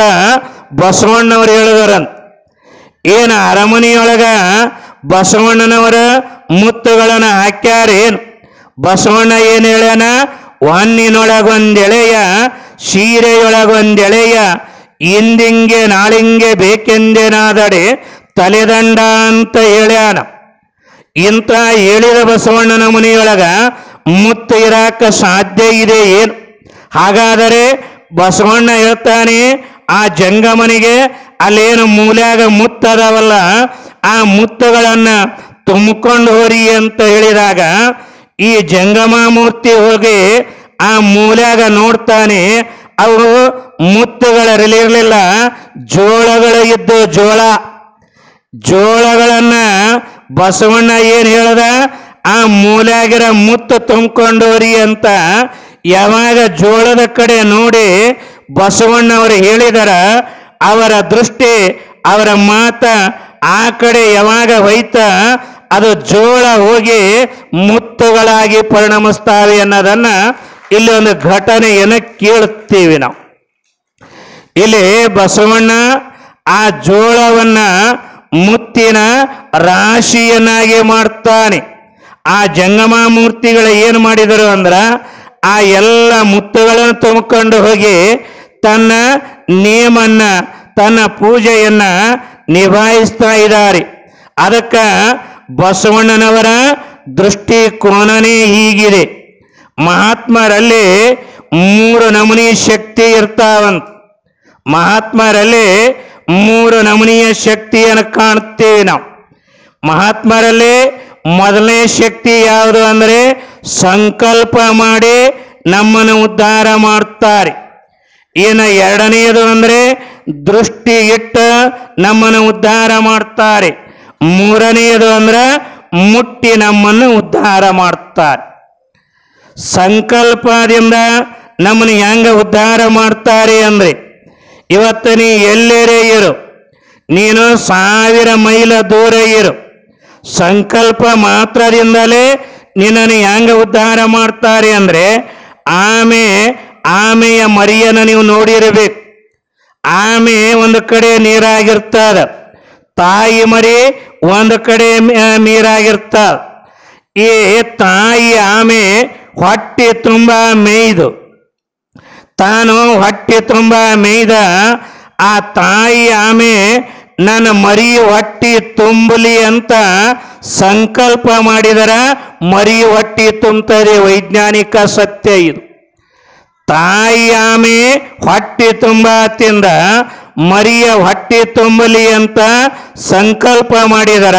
ಬಸವಣ್ಣವ್ರು ಹೇಳಿದರಂತ. ಏನು ಅರಮನೆಯೊಳಗ ಬಸವಣ್ಣನವರ ಮುತ್ತುಗಳನ್ನು ಹಾಕ್ಯಾರೇನು? ಬಸವಣ್ಣ ಏನು ಹೇಳ್ಯಾನ? ಹೊನ್ನಿನೊಳಗೊಂದೆಳೆಯ, ಸೀರೆಯೊಳಗೊಂದೆಳೆಯ, ಇಂದಿಂಗೆ ನಾಳಿಂಗೆ ಬೇಕೆಂದೆನಾದಡೆ ತಲೆದಂಡ ಅಂತ ಹೇಳ್ಯಾನ. ಇಂಥ ಹೇಳಿದ ಬಸವಣ್ಣನ ಮನೆಯೊಳಗ ಮುತ್ತು ಇರಾಕ ಸಾಧ್ಯ ಇದೆ ಏನು? ಹಾಗಾದರೆ ಬಸವಣ್ಣ ಹೇಳ್ತಾನೆ, ಆ ಜಂಗಮನಿಗೆ ಅಲ್ಲೇನು ಮೂಲ್ಯಾಗ ಮುತ್ತದವಲ್ಲ, ಆ ಮುತ್ತುಗಳನ್ನು ತುಂಬಿಕೊಂಡು ಹೋರಿ ಅಂತ ಹೇಳಿದಾಗ ಈ ಜಂಗಮ ಮೂರ್ತಿ ಹೋಗಿ ಆ ಮೂಲ್ಯಾಗ ನೋಡ್ತಾನೆ. ಅವು ಮುತ್ತುಗಳಿರಲಿಲ್ಲ, ಜೋಳಗಳು ಇದ್ದು ಜೋಳಗಳನ್ನ ಬಸವಣ್ಣ ಏನು ಹೇಳ್ದ? ಆ ಮೂಲ್ಯಾಗಿರ ಮುತ್ತು ತುಂಬಿಕೊಂಡೋರಿ ಅಂತ ಯಾವಾಗ ಜೋಳದ ಕಡೆ ನೋಡಿ ಬಸವಣ್ಣವರು ಹೇಳಿದಾರ, ಅವರ ದೃಷ್ಟಿ ಅವರ ಮಾತ ಆ ಕಡೆ ಯಾವಾಗ ಹೋಯ್ತ ಅದು ಜೋಳ ಹೋಗಿ ಮುತ್ತುಗಳಾಗಿ ಪರಿಣಮಿಸ್ತಾವೆ ಅನ್ನೋದನ್ನ ಇಲ್ಲಿ ಒಂದು ಘಟನೆಯನ್ನು ಕೇಳುತ್ತೀವಿ ನಾವು. ಇಲ್ಲಿ ಬಸವಣ್ಣ ಆ ಜೋಳವನ್ನ ಮುತ್ತಿನ ರಾಶಿಯನ್ನಾಗಿ ಮಾಡ್ತಾನೆ. ಆ ಜಂಗಮ ಮೂರ್ತಿಗಳು ಏನು ಮಾಡಿದರು ಅಂದ್ರ ಆ ಎಲ್ಲ ಮುತ್ತುಗಳನ್ನು ತುಂಬಿಕೊಂಡು ಹೋಗಿ ತನ್ನ ನೇಮನ್ನ ತನ್ನ ಪೂಜೆಯನ್ನ ನಿಭಾಯಿಸ್ತಾ ಇದ್ದಾರೆ. ಅದಕ್ಕೆ ಬಸವಣ್ಣನವರ ದೃಷ್ಟಿಕೋನನೇ ಹೀಗಿದೆ. ಮಹಾತ್ಮರಲ್ಲಿ 3 ನಮೂನಿ ಶಕ್ತಿ ಇರ್ತಾವಂತ. ಮಹಾತ್ಮರಲ್ಲಿ 3 ನಮೂನಿಯ ಶಕ್ತಿಯನ್ನು ಕಾಣ್ತೇವೆ ನಾವು. ಮಹಾತ್ಮರಲ್ಲಿ ಮೊದಲನೇ ಶಕ್ತಿ ಯಾವುದು ಅಂದರೆ ಸಂಕಲ್ಪ ಮಾಡಿ ನಮ್ಮನ್ನು ಉದ್ಧಾರ ಮಾಡ್ತಾರೆ. ಇನ್ನು ಎರಡನೆಯದು ಅಂದರೆ ದೃಷ್ಟಿ ಇಟ್ಟು ನಮ್ಮನ್ನು ಉದ್ಧಾರ ಮಾಡ್ತಾರೆ. ಮೂರನೆಯದು ಅಂದ್ರೆ ಮುಟ್ಟಿ ನಮ್ಮನ್ನು ಉದ್ಧಾರ ಮಾಡ್ತಾರೆ. ಸಂಕಲ್ಪದಿಂದ ನಮ್ಮನ್ನು ಹೆಂಗ ಉದ್ಧಾರ ಮಾಡ್ತಾರೆ ಅಂದ್ರೆ, ಇವತ್ತು ನೀ ಎಲ್ಲೇರೇ ಇರು, ನೀನು 1000 ಮೈಲ ದೂರ ಇರು, ಸಂಕಲ್ಪ ಮಾತ್ರದಿಂದಲೇ ನಿನ್ನನ್ನು ಹೆಂಗ ಉದ್ಧಾರ ಮಾಡ್ತಾರೆ ಅಂದ್ರೆ, ಆಮೆಯ ಮರಿಯನ್ನು ನೀವು ನೋಡಿರಬೇಕು. ಆಮೆ ಒಂದು ಕಡೆ ನೀರಾಗಿರ್ತದ, ತಾಯಿ ಮರಿ ಒಂದು ಕಡೆ ನೀರಾಗಿರ್ತದ. ಈ ತಾಯಿ ಆಮೆ ಹೊಟ್ಟೆ ತುಂಬ ಮೇಯ್ದು, ತಾನು ಹೊಟ್ಟೆ ತುಂಬ ಮೇಯ್ದ ಆ ತಾಯಿ ಆಮೆ ನನ್ನ ಮರಿ ಹೊಟ್ಟಿ ತುಂಬಲಿ ಅಂತ ಸಂಕಲ್ಪ ಮಾಡಿದರ ಮರಿ ಹೊಟ್ಟಿ ತುಂಬುತ್ತದೆ. ವೈಜ್ಞಾನಿಕ ಸತ್ಯ ಇದು. ತಾಯಿ ಆಮೆ ಹೊಟ್ಟೆ ತುಂಬ ತಿಂದ ಮರಿಯ ಹೊಟ್ಟೆ ತುಂಬಲಿ ಅಂತ ಸಂಕಲ್ಪ ಮಾಡಿದರ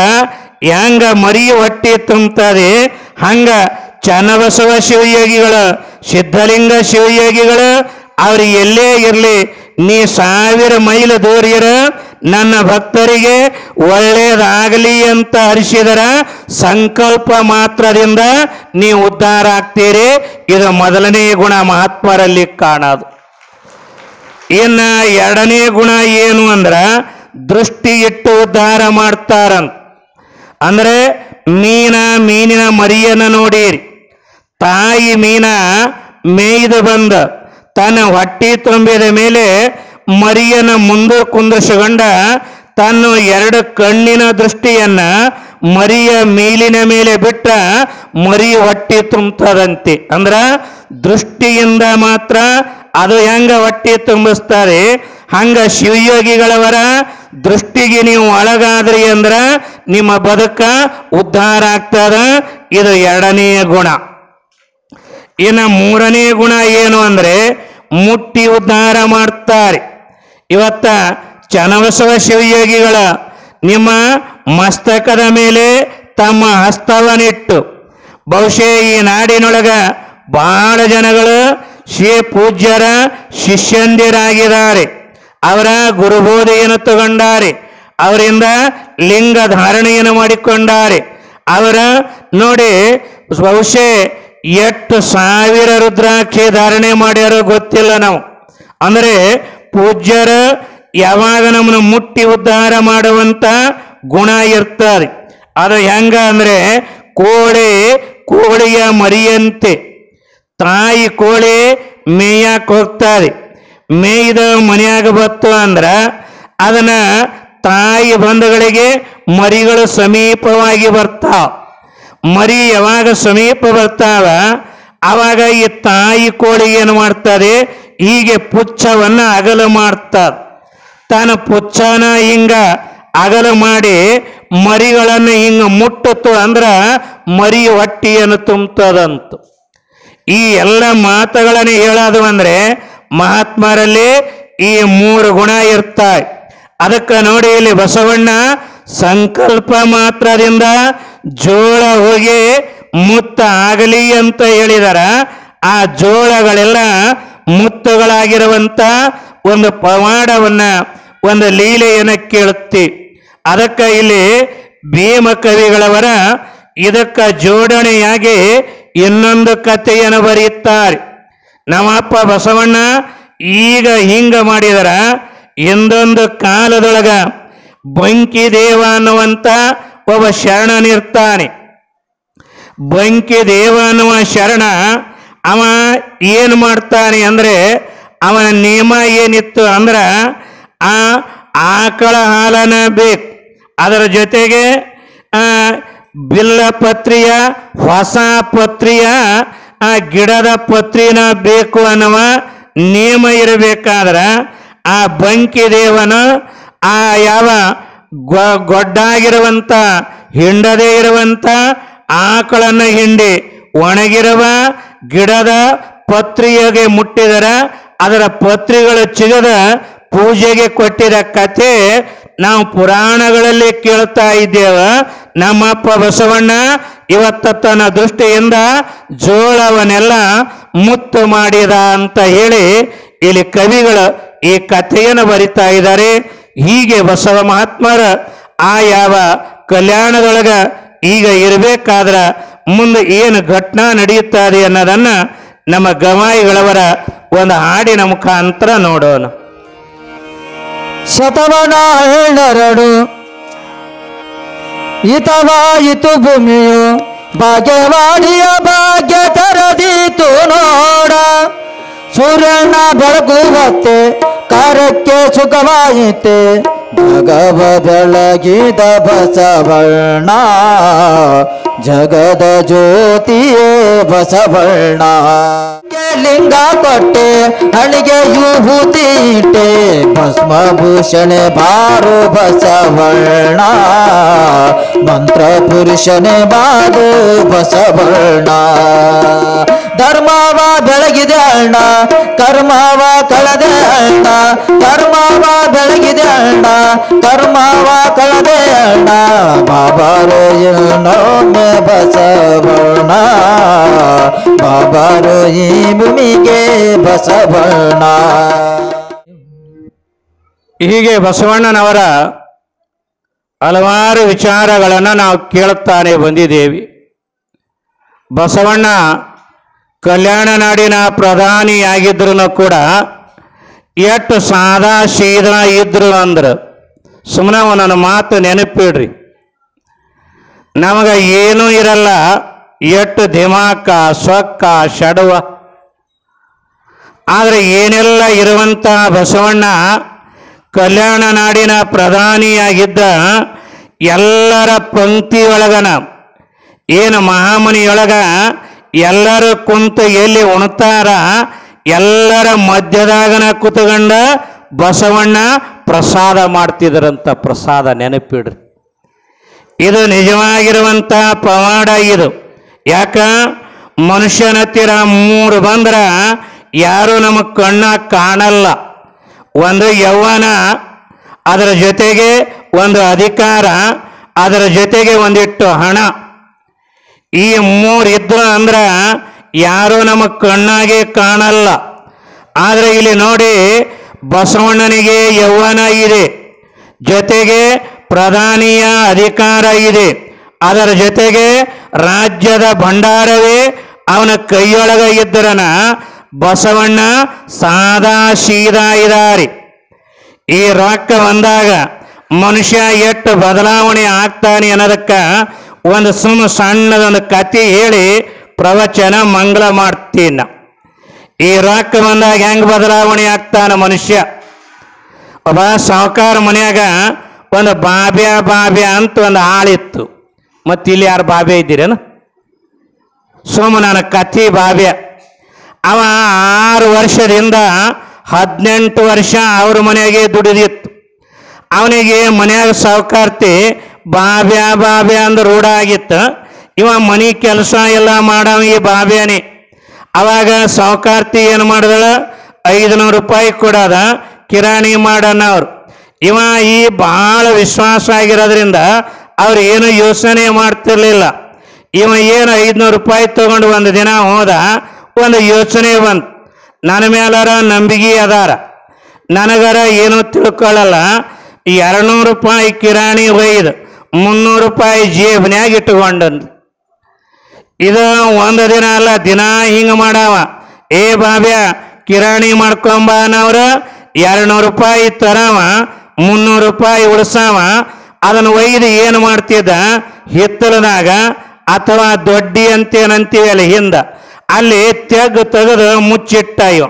ಹೆಂಗ ಮರಿ ಹೊಟ್ಟೆ ತುಂಬುತ್ತದೆ, ಹಂಗ ಚನ್ನಬಸವ ಶಿವಯೋಗಿಗಳು, ಸಿದ್ಧಲಿಂಗ ಶಿವಯೋಗಿಗಳು ಅವ್ರು ಎಲ್ಲೇ ಇರಲಿ, ನೀ 1000 ಮೈಲು ದೂರ ಇರು, ನನ್ನ ಭಕ್ತರಿಗೆ ಒಳ್ಳೇದಾಗಲಿ ಅಂತ ಹರಿಸಿದರ ಸಂಕಲ್ಪ ಮಾತ್ರದಿಂದ ನೀವು ಉದ್ಧಾರ ಆಗ್ತೀರಿ. ಇದು ಮೊದಲನೇ ಗುಣ ಮಹಾತ್ಮರಲ್ಲಿ ಕಾಣೋದು. ಇನ್ನು ಎರಡನೇ ಗುಣ ಏನು ಅಂದ್ರ ದೃಷ್ಟಿ ಇಟ್ಟು ಉದ್ಧಾರ ಮಾಡ್ತಾರಂತ. ಅಂದ್ರೆ ಮೀನಿನ ಮರಿಯನ್ನು ನೋಡಿರಿ. ತಾಯಿ ಮೀನ ಮೇಯ್ದು ಬಂದ ತನ್ನ ಹೊಟ್ಟಿ ತುಂಬಿದ ಮೇಲೆ ಮರಿಯನ್ನು ಮುಂದೆ ಕುಂದಿಸಿಕೊಂಡ ತನ್ನ 2 ಕಣ್ಣಿನ ದೃಷ್ಟಿಯನ್ನ ಮರಿಯ ಮೇಲಿನ ಮೇಲೆ ಬಿಟ್ಟ ಮರಿ ಹೊಟ್ಟಿ ತುಂಬುತ್ತದಂತೆ. ಅಂದ್ರ ದೃಷ್ಟಿಯಿಂದ ಮಾತ್ರ ಅದು ಹೆಂಗ ಹೊಟ್ಟಿ ತುಂಬಿಸ್ತಾರೆ, ಹಂಗ ಶಿವಯೋಗಿಗಳವರ ದೃಷ್ಟಿಗೆ ನೀವು ಒಳಗಾದ್ರಿ ಅಂದ್ರ ನಿಮ್ಮ ಬದುಕ ಉದ್ಧಾರ ಆಗ್ತದ. ಇದು ಎರಡನೆಯ ಗುಣ. ಇನ್ನು ಮೂರನೇ ಗುಣ ಏನು ಅಂದ್ರೆ ಮುಟ್ಟಿ ಉದ್ಧಾರ ಮಾಡ್ತಾರೆ. ಇವತ್ತ ಚನ್ನಬಸವ ಶಿವಯೋಗಿಗಳ ನಿಮ್ಮ ಮಸ್ತಕದ ಮೇಲೆ ತಮ್ಮ ಹಸ್ತವನ್ನಿಟ್ಟು, ಬಹುಶಃ ಈ ನಾಡಿನೊಳಗ ಬಹಳ ಜನಗಳು ಶ್ರೀ ಪೂಜ್ಯರ ಶಿಷ್ಯಂದಿರಾಗಿದ್ದಾರೆ. ಅವರ ಗುರುಬೋಧೆಯನ್ನು ತಗೊಂಡಾರೆ, ಅವರಿಂದ ಲಿಂಗ ಧಾರಣೆಯನ್ನು ಮಾಡಿಕೊಂಡಾರೆ. ಅವರ ನೋಡಿ ಬಹುಶಃ 8,000 ರುದ್ರಾಕ್ಷಿ ಧಾರಣೆ ಮಾಡ್ಯಾರೋ ಗೊತ್ತಿಲ್ಲ ನಾವು. ಅಂದರೆ ಪೂಜ್ಯರ ಯಾವಾಗ ನಮ್ಮನ್ನು ಮುಟ್ಟಿ ಉದ್ಧಾರ ಮಾಡುವಂತ ಗುಣ ಇರ್ತದೆ. ಅದು ಹೆಂಗ ಅಂದ್ರೆ ಕೋಳಿಯ ಮರಿಯಂತೆ ತಾಯಿ ಕೋಳಿ ಮೇಯಕ್ಕೆ ಹೋಗ್ತಾರೆ. ಮೇಯ್ದ ಮನೆಯಾಗ ಬತ್ತು ಅಂದ್ರ ಅದನ್ನ ತಾಯಿ ಬಂಧುಗಳಿಗೆ ಮರಿಗಳು ಸಮೀಪವಾಗಿ ಬರ್ತಾವ. ಮರಿ ಯಾವಾಗ ಸಮೀಪ ಬರ್ತಾವ ಆವಾಗ ಈ ತಾಯಿ ಕೋಳಿ ಏನು ಮಾಡ್ತದೆ, ಹೀಗೆ ಪುಚ್ಛವನ್ನ ಅಗಲ ಮಾಡ್ತದ. ತಾನು ಪುಚ್ಛನ ಹಿಂಗ ಅಗಲ ಮಾಡಿ ಮರಿಗಳನ್ನು ಹಿಂಗ ಮುಟ್ಟಿತು ಅಂದ್ರ ಮರಿ ಹೊಟ್ಟಿಯನ್ನು ತುಂಬುತ್ತದಂತ. ಈ ಎಲ್ಲ ಮಾತುಗಳನ್ನು ಹೇಳೋದು ಅಂದ್ರೆ ಮಹಾತ್ಮರಲ್ಲಿ ಈ 3 ಗುಣ ಇರ್ತಾವೆ. ಅದಕ್ಕೆ ನೋಡಿ ಇಲ್ಲಿ ಬಸವಣ್ಣ ಸಂಕಲ್ಪ ಮಾತ್ರದಿಂದ ಜೋಳ ಹೋಗಿ ಮುತ್ತ ಆಗಲಿ ಅಂತ ಹೇಳಿದಾರ. ಆ ಜೋಳಗಳೆಲ್ಲ ಮುತ್ತುಗಳಾಗಿರುವಂತ ಒಂದು ಪವಾಡವನ್ನ, ಒಂದು ಲೀಲೆಯನ್ನು ಕೇಳುತ್ತಿ. ಅದಕ್ಕೆ ಇಲ್ಲಿ ಭೀಮ ಕವಿಗಳವರ ಇದಕ್ಕೆ ಜೋಡಣೆಯಾಗಿ ಇನ್ನೊಂದು ಕಥೆಯನ್ನು ಬರೆಯುತ್ತಾರೆ. ನಮ್ಮಪ್ಪ ಬಸವಣ್ಣ ಈಗ ಹಿಂಗ ಮಾಡಿದರ ಹಿಂದೊಂದು ಕಾಲದೊಳಗ ಬಂಕಿದೇವ ಅನ್ನುವಂಥ ಒಬ್ಬ ಶರಣನಿರ್ತಾನೆ. ಬಂಕಿದೇವ ಅನ್ನುವ ಶರಣ ಅವ ಏನು ಮಾಡ್ತಾನೆ ಅಂದರೆ, ಅವನ ನಿಯಮ ಏನಿತ್ತು ಅಂದ್ರೆ ಆ ಆಕಳ ಹಾಲನ ಬೇಕು, ಅದರ ಜೊತೆಗೆ ಬಿಲ್ಲ ಪತ್ರಿಯ ಹೊಸ ಪತ್ರಿಯ ಗಿಡದ ಪತ್ರಿನ ಬೇಕು ಅನ್ನುವ ನಿಯಮ ಇರಬೇಕಾದ್ರೆ ಆ ಬಂಕಿದೇವನು ಆ ಯಾವ ಗೊಡ್ಡಾಗಿರುವಂಥ ಹಿಂಡದೇ ಇರುವಂಥ ಆಕಳನ್ನು ಹಿಂಡಿ ಒಣಗಿರುವ ಗಿಡದ ಪತ್ರಿಯಗೆ ಮುಟ್ಟಿದರ ಅದರ ಪತ್ರಿಗಳು ಚಿಗದ ಪೂಜೆಗೆ ಕೊಟ್ಟಿದ ಕಥೆ ನಾವು ಪುರಾಣಗಳಲ್ಲಿ ಕೇಳ್ತಾ ಇದ್ದೇವೆ. ನಮ್ಮಪ್ಪ ಬಸವಣ್ಣ ಇವತ್ತ ತನ್ನ ದೃಷ್ಟಿಯಿಂದ ಜೋಳವನ್ನೆಲ್ಲ ಮುತ್ತು ಮಾಡಿದ ಅಂತ ಹೇಳಿ ಇಲ್ಲಿ ಕವಿಗಳು ಈ ಕಥೆಯನ್ನು ಬರಿತಾ ಇದ್ದಾರೆ. ಹೀಗೆ ಬಸವ ಮಹಾತ್ಮರ ಆ ಯಾವ ಕಲ್ಯಾಣದೊಳಗ ಈಗ ಇರಬೇಕಾದ್ರ ಮುಂದೆ ಏನು ಘಟನಾ ನಡೆಯುತ್ತದೆ ಅನ್ನೋದನ್ನ ನಮ್ಮ ಗವಾಯಿಗಳವರ ಒಂದು ಹಾಡಿನ ಮುಖಾಂತರ ನೋಡೋಣ. ಶತವನ ಎಳ್ಳರಡು ಹಿತವಾಯಿತು ಭೂಮಿಯು, ಭಾಗ್ಯವಾಡಿಯ ಭಾಗ್ಯ ತರದೀತು ನೋಡ. ಸೂರ್ಯನ ಬೆಳಗುವತ್ತೆ ಕಾರ್ಯಕ್ಕೆ ಸುಖವಾಯಿತೆ, ಜಗವ ಬೆಳಗಿದ ಬಸವಣ್ಣ, ಜಗದ ಜ್ಯೋತಿಯೇ ಬಸವಣ್ಣ. ಲಿಂಗ ಕೊಟ್ಟೆ ಹಣಿಗೆ ವಿಭೂತಿ ಇಟ್ಟೆ, ಭಸ್ಮಭೂಷಣೆ ಬಾರು ಬಸವಣ್ಣ, ಮಂತ್ರ ಪುರುಷನೇ ಬಾರು ಬಸವಣ್ಣ. ಧರ್ಮವ ಬೆಳಗಿದೆ ಅಣ್ಣ, ಕರ್ಮವ ಕಳೆದೆ ಅಣ್ಣ, ಧರ್ಮವ ಬೆಳಗಿದೆ ಅಣ್ಣ, ಕರ್ಮವ ಕಳೆದೆ ಅಣ್ಣ. ಬಾಬಾರೋ ಇನ್ನೊಮ್ಮೆ ಬಸವಣ್ಣ, ಬಾಬಾರೋ ಈ ಭೂಮಿಗೆ ಬಸವಣ್ಣ. ಹೀಗೆ ಬಸವಣ್ಣನವರ ಹಲವಾರು ವಿಚಾರಗಳನ್ನು ನಾವು ಕೇಳುತ್ತಾನೆ ಬಂದಿದ್ದೇವೆ. ಬಸವಣ್ಣ ಕಲ್ಯಾಣ ನಾಡಿನ ಪ್ರಧಾನಿಯಾಗಿದ್ರು ಕೂಡ ಎಷ್ಟು ಸಾದಾ ಸೀದಾ ಇದ್ರು ಅಂದ್ರೆ ಸುಮ್ಮನೆ ಒಂದೊಂದು ಮಾತು ನೆನಪಿಡ್ರಿ. ನಮಗೆ ಏನೂ ಇರಲ್ಲ, ಎಷ್ಟು ದಿಮಾಕ ಸೊಕ್ಕ ಶಡವ, ಆದರೆ ಏನೆಲ್ಲ ಇರುವಂಥ ಬಸವಣ್ಣ ಕಲ್ಯಾಣ ನಾಡಿನ ಪ್ರಧಾನಿಯಾಗಿದ್ದ ಎಲ್ಲರ ಪಂಕ್ತಿಯೊಳಗನ ಏನು ಮಹಾಮನಿಯೊಳಗ ಎಲ್ಲರೂ ಕುಂತು ಎಲ್ಲಿ ಉಣ್ತಾರ ಎಲ್ಲರ ಮಧ್ಯದಾಗನ ಕೂತ್ಕೊಂಡ ಬಸವಣ್ಣ ಪ್ರಸಾದ ಮಾಡ್ತಿದ್ರಂತ. ಪ್ರಸಾದ ನೆನಪಿಡ್ರಿ, ಇದು ನಿಜವಾಗಿರುವಂಥ ಪವಾಡ. ಇದು ಯಾಕ ಮನುಷ್ಯನ ಹತ್ತಿರ ಮೂರು ಬಂದ್ರ ಯಾರು ನಮಗೆ ಕಣ್ಣ ಕಾಣಲ್ಲ. ಒಂದು ಯೌವನ, ಅದರ ಜೊತೆಗೆ ಒಂದು ಅಧಿಕಾರ, ಅದರ ಜೊತೆಗೆ ಒಂದಿಟ್ಟು ಹಣ. ಈ ಮೂರು ಇದ್ರು ಅಂದ್ರೆ ಯಾರು ನಮಗೆ ಕಣ್ಣಾಗೆ ಕಾಣಲ್ಲ. ಆದರೆ ಇಲ್ಲಿ ನೋಡಿ, ಬಸವಣ್ಣನಿಗೆ ಯೌವನ ಇದೆ, ಜೊತೆಗೆ ಪ್ರಧಾನಿಯ ಅಧಿಕಾರ ಇದೆ, ಅದರ ಜೊತೆಗೆ ರಾಜ್ಯದ ಭಂಡಾರವೇ ಅವನ ಕೈಯೊಳಗ ಇದ್ದರನ ಬಸವಣ್ಣ ಸಾದಾ ಸೀದಾ ಇದ್ದಾರೆ. ಈ ರೊಕ್ಕ ಬಂದಾಗ ಮನುಷ್ಯ ಎಷ್ಟು ಬದಲಾವಣೆ ಆಗ್ತಾನೆ ಅನ್ನೋದಕ್ಕೆ ಒಂದು ಸಣ್ಣದೊಂದು ಕತೆ ಹೇಳಿ ಪ್ರವಚನ ಮಂಗಳ ಮಾಡ್ತೀನಿ. ಈ ರೊಕ್ಕ ಬಂದಾಗ ಹೆಂಗೆ ಬದಲಾವಣೆ ಆಗ್ತಾನೆ ಮನುಷ್ಯ. ಒಬ್ಬ ಸಾಹುಕಾರ ಮನ್ಯಾಗ ಒಂದು ಬಾಬ್ಯ ಅಂತ ಒಂದು ಆಳಿತ್ತು. ಮತ್ತು ಇಲ್ಲಿ ಯಾರು ಬಾಬ್ಯ ಇದ್ದೀರೇನು? ನನ್ನ ಕಥೆ ಬಾಬ್ಯ. ಅವ 6 ವರ್ಷದಿಂದ 18 ವರ್ಷ ಅವ್ರ ಮನೆಯಾಗೆ ದುಡಿದಿತ್ತು. ಅವನಿಗೆ ಮನ್ಯಾಗ ಸಾಹುಕಾರ್ತಿ ಬಾಬ್ಯ ಅಂದ್ರೆ ರೂಢ ಆಗಿತ್ತು. ಇವ ಮನೆ ಕೆಲಸ ಎಲ್ಲ ಮಾಡವನಿಗೆ ಬಾಬ್ಯಾನೆ. ಅವಾಗ ಸಾಹುಕಾರ್ತಿ ಏನು ಮಾಡಿದಳ, 500 ರೂಪಾಯಿ ಕೊಡೋದ ಕಿರಾಣಿ ಮಾಡೋಣ ಅವ್ರು. ಇವ ಈ ಭಾಳ ವಿಶ್ವಾಸ ಆಗಿರೋದ್ರಿಂದ ಅವ್ರು ಏನು ಯೋಚನೆ ಮಾಡ್ತಿರ್ಲಿಲ್ಲ. ಇವ ಏನು 500 ರೂಪಾಯಿ ತಗೊಂಡು ಒಂದು ದಿನ ಹೋದ, ಒಂದು ಯೋಚನೆ ಬಂತು, ನನ್ನ ಮೇಲಾರ ನಂಬಿಕೆ ಅದಾರ, ನನಗರ ಏನು ತಿಳ್ಕೊಳ್ಳಲ್ಲ. 200 ರೂಪಾಯಿ ಕಿರಾಣಿ ಒಯ್ದು 300 ರೂಪಾಯಿ ಜೇಬ್ನ್ಯಾಗ ಇಟ್ಟುಕೊಂಡಂದು ಇದು ಒಂದು ದಿನ ಅಲ್ಲ, ದಿನ ಹಿಂಗೆ ಮಾಡಾವ. ಏ ಬಾಬ್ಯ ಕಿರಾಣಿ ಮಾಡ್ಕೊಂಬ ಅನ್ನೋರ 200 ರೂಪಾಯಿ ತರವ, 300 ರೂಪಾಯಿ ಉಳಿಸಾವ. ಅದನ್ನು ಒಯ್ದು ಏನು ಮಾಡ್ತಿದ್ದ, ಹಿತ್ತಲದಾಗ ಅಥವಾ ದೊಡ್ಡಿ ಅಂತೇನಂತೀವಿ ಅಲ್ಲಿ ಹಿಂದ, ಅಲ್ಲಿ ತೆಗೆದು ಮುಚ್ಚಿಟ್ಟ. ಇವ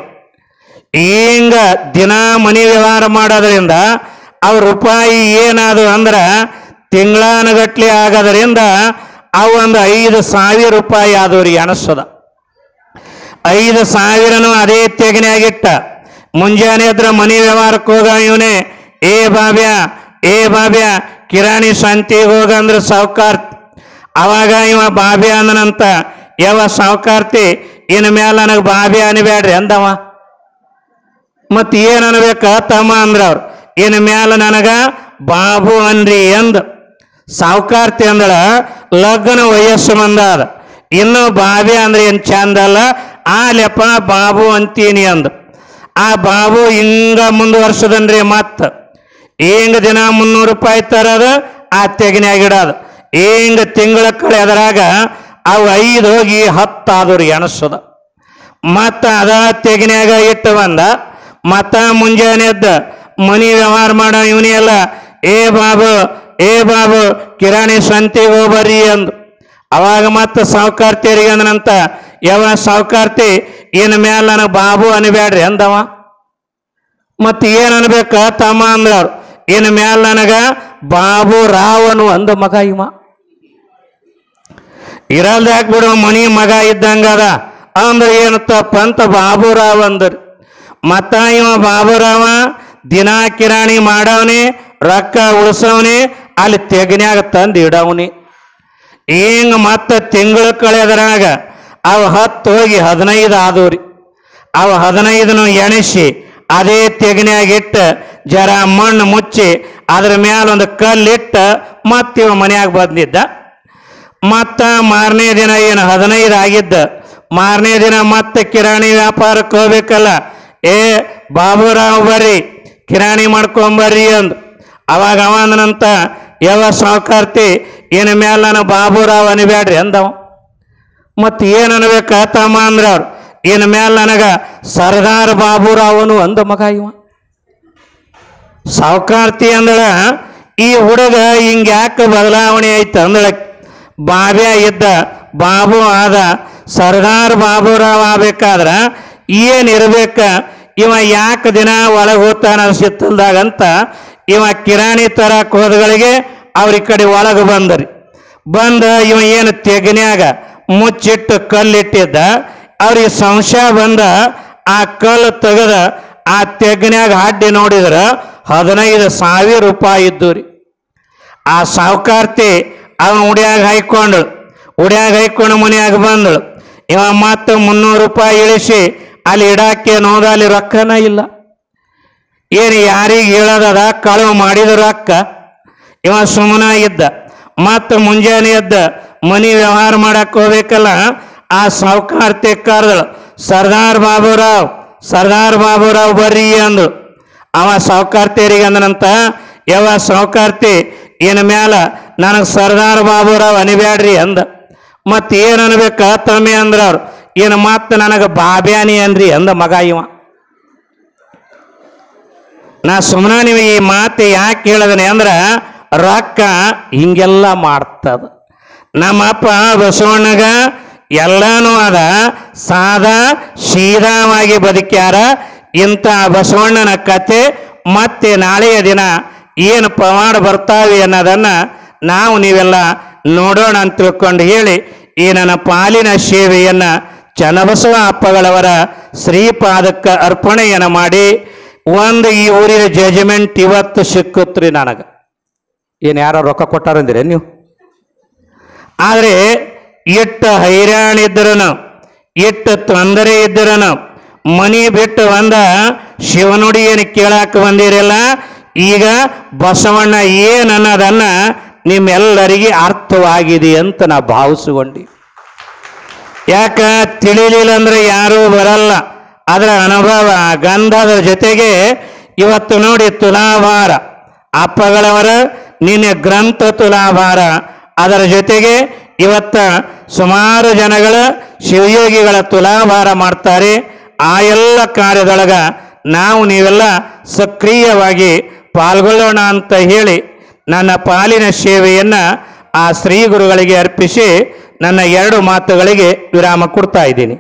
ಹಿಂಗ ದಿನ ಮನೆ ವ್ಯವಹಾರ ಮಾಡೋದ್ರಿಂದ ಅವ್ರ ರೂಪಾಯಿ ಏನಾದ್ರು ಅಂದ್ರೆ ತಿಂಗಳಾನುಗಟ್ಲೆ ಆಗೋದ್ರಿಂದ ಅವು ಒಂದು 5,000 ರೂಪಾಯಿ ಆದವ್ರಿಗೆ ಅನಿಸ್ತದ. 5,000 ಅದೇ ತೆಗನ್ಯಾಗಿಟ್ಟ. ಮುಂಜಾನೆ ಹತ್ರ ಮನೆ ವ್ಯವಹಾರಕ್ಕೆ ಹೋಗ ಇವನೇ, ಏ ಬಾಬ್ಯ ಕಿರಾಣಿ ಸಂತಿಗೆ ಹೋಗಂದ್ರೆ ಸಾವುಕಾರ್ತಿ. ಅವಾಗ ಇವ ಬಾಬ್ಯ ಅಂದನಂತ, ಯಾವ ಸಾವುಕಾರ್ತಿ ಇನ್ನು ಮೇಲೆ ನನಗೆ ಬಾಬ್ಯ ಅನ್ಬೇಡ್ರಿ ಅಂದವ. ಮತ್ತು ಏನು ಅನ್ಬೇಕ ತಮ್ಮ ಅಂದ್ರೆ ಅವ್ರು, ಇನ್ನು ಮೇಲೆ ನನಗ ಬಾಬು ಅನ್ರಿ ಅಂದ. ಸಾವುಕಾರ್ತಿ ಅಂದಳ ಲಗ್ನ ವಯಸ್ಸು ಮಂದಾದ, ಇನ್ನು ಬಾಬ್ಯ ಅಂದ್ರೆ ಏನು ಚಂದ ಅಲ್ಲ, ಆ ಲೆಪ್ಪ ಬಾಬು ಅಂತೀನಿ ಅಂದ. ಆ ಬಾಬು ಹಿಂಗ ಮುಂದುವರ್ಸದನ್ರಿ. ಮತ್ತೆ ಹಿಂಗ ದಿನ 300 ರೂಪಾಯಿ ತರೋದು, ಆ ತೆಗನ್ಯಾಗಿಡೋದು. ಹಿಂಗ ತಿಂಗಳ ಕಳೆದ್ರಾಗ ಅವು 5 ಹೋಗಿ 10 ಆದವ್ರಿಗೆ ಅನಿಸ್ತದ. ಮತ್ತು ಅದ ತೆಗನ್ಯಾಗ ಇಟ್ಟು ಬಂದ. ಮತ್ತ ಮುಂಜಾನೆ ಎದ್ದ ಮನಿ ವ್ಯವಹಾರ ಮಾಡೋ ಇವನಿ ಎಲ್ಲ, ಏ ಬಾಬು ಕಿರಾಣಿ ಸಂತಿಗೆ ಹೋಗ್ಬರ್ರಿ ಅಂದು. ಅವಾಗ ಮತ್ತೆ ಸಾವುಕಾರ್ತಿಯರಿಗೆ ಅಂದನಂತ, ಯಾವ ಸಾವುಕಾರ್ತಿ ಇನ್ನು ಮೇಲೆ ನನಗೆ ಬಾಬು ಅನ್ಬೇಡ್ರಿ ಅಂದವ. ಮತ್ತು ಏನು ಅನ್ಬೇಕ ತಮ್ಮ ಅಂದ್ರೆ ಅವ್ರು, ಇನ್ನು ಮೇಲೆ ನನಗ ಬಾಬು ರಾವನು ಅಂದ ಮಗ. ಇವ ಇರಲ್ದ ಹಾಕ್ಬಿಡು, ಮನಿ ಮಗ ಇದ್ದಂಗದ ಅಂದ್ರೆ ಏನು ತಪ್ಪಂತ ಬಾಬುರಾವ್ ಅಂದ್ರಿ. ಮತ್ತ ಇವ ಬಾಬುರಾವ ದಿನ ಕಿರಾಣಿ ಮಾಡವನಿ, ರೊಕ್ಕ ಉಳಿಸವನಿ, ಅಲ್ಲಿ ತೆಗನ್ಯಾಗ ತಂದು ಇಡವನಿ. ಹಿಂಗ ಮತ್ತೆ ತಿಂಗಳು ಕಳೆದ್ರಾಗ ಅವು 10 ಹೋಗಿ 15 ಆದವ್ರಿ. ಅವು 15 ಎಣಿಸಿ ಅದೇ ತೆಗನ್ಯಾಗಿಟ್ಟು ಜರ ಮಣ್ಣು ಮುಚ್ಚಿ ಅದ್ರ ಮ್ಯಾಲೊಂದು ಕಲ್ಲಿಟ್ಟು ಮತ್ತೆ ಇವ ಮನ್ಯಾಗ ಬಂದಿದ್ದ. ಮತ್ತು ಮಾರನೇ ದಿನ ಏನು 15 ಆಗಿದ್ದ, ಮಾರನೇ ದಿನ ಮತ್ತೆ ಕಿರಾಣಿ ವ್ಯಾಪಾರಕ್ಕೆ ಹೋಗ್ಬೇಕಲ್ಲ. ಏ ಬಾಬುರಾವ್ ಬರ್ರಿ ಕಿರಾಣಿ ಮಾಡ್ಕೊಂಬರ್ರಿ ಅಂದು. ಅವಾಗ ಅವ ಅಂದನಂತ, ಯಾವ ಸಾವುಕಾರ್ತಿ ಇನ್ನು ಮೇಲೆ ನಾನು ಬಾಬುರಾವ್ ಅನ್ಬೇಡ್ರಿ ಅಂದವ. ಮತ್ತು ಏನು ಅನ್ಬೇಕ ತಮ್ಮ ಅಂದ್ರೆ ಅವ್ರು, ಇನ್ನು ಮೇಲೆ ನನಗೆ ಸರ್ದಾರ್ ಬಾಬುರಾವನು ಅಂದ ಮಗ. ಇವ ಸಾವುಕಾರ್ತಿ ಅಂದಳ, ಈ ಹುಡುಗ ಹಿಂಗ್ಯಾಕೆ ಬದಲಾವಣೆ ಐತೆ ಅಂದಳ. ಬಾಬ್ಯ ಇದ್ದ ಬಾಬು ಆದ, ಸರ್ದಾರ್ ಬಾಬುರಾವ್ ಆಗ್ಬೇಕಾದ್ರೆ ಏನಿರ್ಬೇಕ, ಇವ ಯಾಕೆ ದಿನ ಒಳಗೆ ಹೋಗ್ತಾನ ಸಿತ್ತಲ್ದಾಗಂತ ಇವ ಕಿರಾಣಿ ತರಕ್ಕೆ ಹೋದಗಳಿಗೆ ಅವ್ರ ಈ ಕಡೆ ಒಳಗೆ ಬಂದ್ರಿ. ಬಂದ ಇವ ಏನು ತೆಗನ್ಯಾಗ ಮುಚ್ಚಿಟ್ಟು ಕಲ್ಲಿಟ್ಟಿದ್ದ, ಅವ್ರಿಗೆ ಸಂಶಯ ಬಂದ. ಆ ಕಲ್ಲು ತೆಗೆದ ಆ ತೆಗನ್ಯಾಗ ಅಡ್ಡಿ ನೋಡಿದ್ರೆ 15,000 ರೂಪಾಯಿ ಇದ್ದು ರೀ. ಆ ಸಾವುಕಾರ್ತಿ ಅವನು ಉಡ್ಯಾಗ ಹಾಯ್ಕೊಂಡು ಮನ್ಯಾಗ ಬಂದಳು. ಇವ ಮತ್ತೆ 300 ರೂಪಾಯಿ ಇಳಿಸಿ ಅಲ್ಲಿ ಇಡಾಕೆ ನೋದ, ಅಲ್ಲಿ ರೊಕ್ಕನ ಇಲ್ಲ. ಏನು ಯಾರಿಗೆ ಹೇಳೋದದ, ಕಳುವು ಮಾಡಿದ ರೊಕ್ಕ. ಇವ ಸುಮ್ಮನ ಇದ್ದ. ಮತ್ತು ಮುಂಜಾನೆ ಎದ್ದ ಮನಿ ವ್ಯವಹಾರ ಮಾಡಕ್ಕೆ ಹೋಗ್ಬೇಕಲ್ಲ. ಆ ಸಾವುಕಾರ್ತಿ ಕರೆದಳು, ಸರ್ದಾರ್ ಬಾಬುರಾವ್ ಬರ್ರಿ ಅಂದಳು. ಅವ ಸಾವುಕಾರ್ತಿಯರಿಗೆ ಅಂದನಂತ, ಯಾವ ಸಾವುಕಾರ್ತಿ ಇನ್ನು ಮ್ಯಾಲ ನನಗೆ ಸರ್ದಾರ್ ಬಾಬುರಾವ್ ಅನಿಬ್ಯಾಡ್ರಿ ಅಂದ. ಮತ್ತು ಏನು ಅನ್ಬೇಕ ತಮ್ಮಿ ಅಂದ್ರೆ ಅವ್ರು, ಏನು ಮತ್ತೆ ನನಗೆ ಬಾಬ್ಯಾನಿ ಅನ್ರಿ ಅಂದ ಮಗ. ಇವ ನಾ ಸುಮ್ಮನೆ ನೀವು ಈ ಮಾತು ಯಾಕೆ ಹೇಳಿದನೆ ಅಂದ್ರೆ, ರೊಕ್ಕ ಹಿಂಗೆಲ್ಲ ಮಾಡ್ತದ. ನಮ್ಮಪ್ಪ ಬಸವಣ್ಣಗ ಎಲ್ಲನೂ ಅದ, ಸಾದಾ ಸೀದಾವಾಗಿ ಬದುಕ್ಯಾರ. ಇಂಥ ಬಸವಣ್ಣನ ಕತೆ ಮತ್ತೆ ನಾಳೆಯ ದಿನ ಏನು ಪವಾಡ ಬರ್ತಾವೆ ಅನ್ನೋದನ್ನು ನಾವು ನೀವೆಲ್ಲ ನೋಡೋಣ ಅಂತ ತಿಳ್ಕೊಂಡು ಹೇಳಿ ಈ ನನ್ನ ಪಾಲಿನ ಸೇವೆಯನ್ನು ಚನ್ನಬಸವ ಅಪ್ಪಗಳವರ ಶ್ರೀಪಾದಕ್ಕೆ ಅರ್ಪಣೆಯನ್ನು ಮಾಡಿ, ಒಂದು ಈ ಊರಿನ ಜಜ್ಮೆಂಟ್ ಇವತ್ತು ಸಿಕ್ಕುತ್ರಿ ನನಗೆ. ಏನು ಯಾರೋ ರೊಕ್ಕ ಕೊಟ್ಟಾರಂದಿರ ನೀವು? ಆದರೆ ಎಷ್ಟು ಹೈರಾಣಿದ್ರೂ, ಎಷ್ಟು ತೊಂದರೆ ಇದ್ರೂ ಮನಿ ಬಿಟ್ಟು ಬಂದ ಶಿವನುಡಿ ಏನು ಕೇಳಕ್ಕೆ ಬಂದಿರಲ್ಲ. ಈಗ ಬಸವಣ್ಣ ಏನನ್ನೋದನ್ನು ನಿಮ್ಮೆಲ್ಲರಿಗೆ ಅರ್ಥವಾಗಿದೆ ಅಂತ ನಾ ಭಾವಿಸ್ಕೊಂಡಿ. ಯಾಕ ತಿಳಿಲಿಲ್ಲ ಅಂದ್ರೆ ಯಾರೂ ಬರಲ್ಲ. ಅದರ ಅನುಭವ ಗಂಧದ ಜೊತೆಗೆ ಇವತ್ತು ನೋಡಿ ತುಲಾಭಾರ ಅಪ್ಪಗಳವರ ನಿನ್ನೆ ಗ್ರಂಥ ತುಲಾಭಾರ, ಅದರ ಜೊತೆಗೆ ಇವತ್ತ ಸುಮಾರು ಜನಗಳ ಶಿವಯೋಗಿಗಳ ತುಲಾಭಾರ ಮಾಡ್ತಾರೆ. ಆ ಎಲ್ಲ ಕಾರ್ಯದೊಳಗ ನಾವು ನೀವೆಲ್ಲ ಸಕ್ರಿಯವಾಗಿ ಪಾಲ್ಗೊಳ್ಳೋಣ ಅಂತ ಹೇಳಿ ನನ್ನ ಪಾಲಿನ ಸೇವೆಯನ್ನು ಆ ಶ್ರೀ ಗುರುಗಳಿಗೆ ಅರ್ಪಿಸಿ ನನ್ನ 2 ಮಾತುಗಳಿಗೆ ವಿರಾಮ ಕೊಡ್ತಾ ಇದ್ದೀನಿ.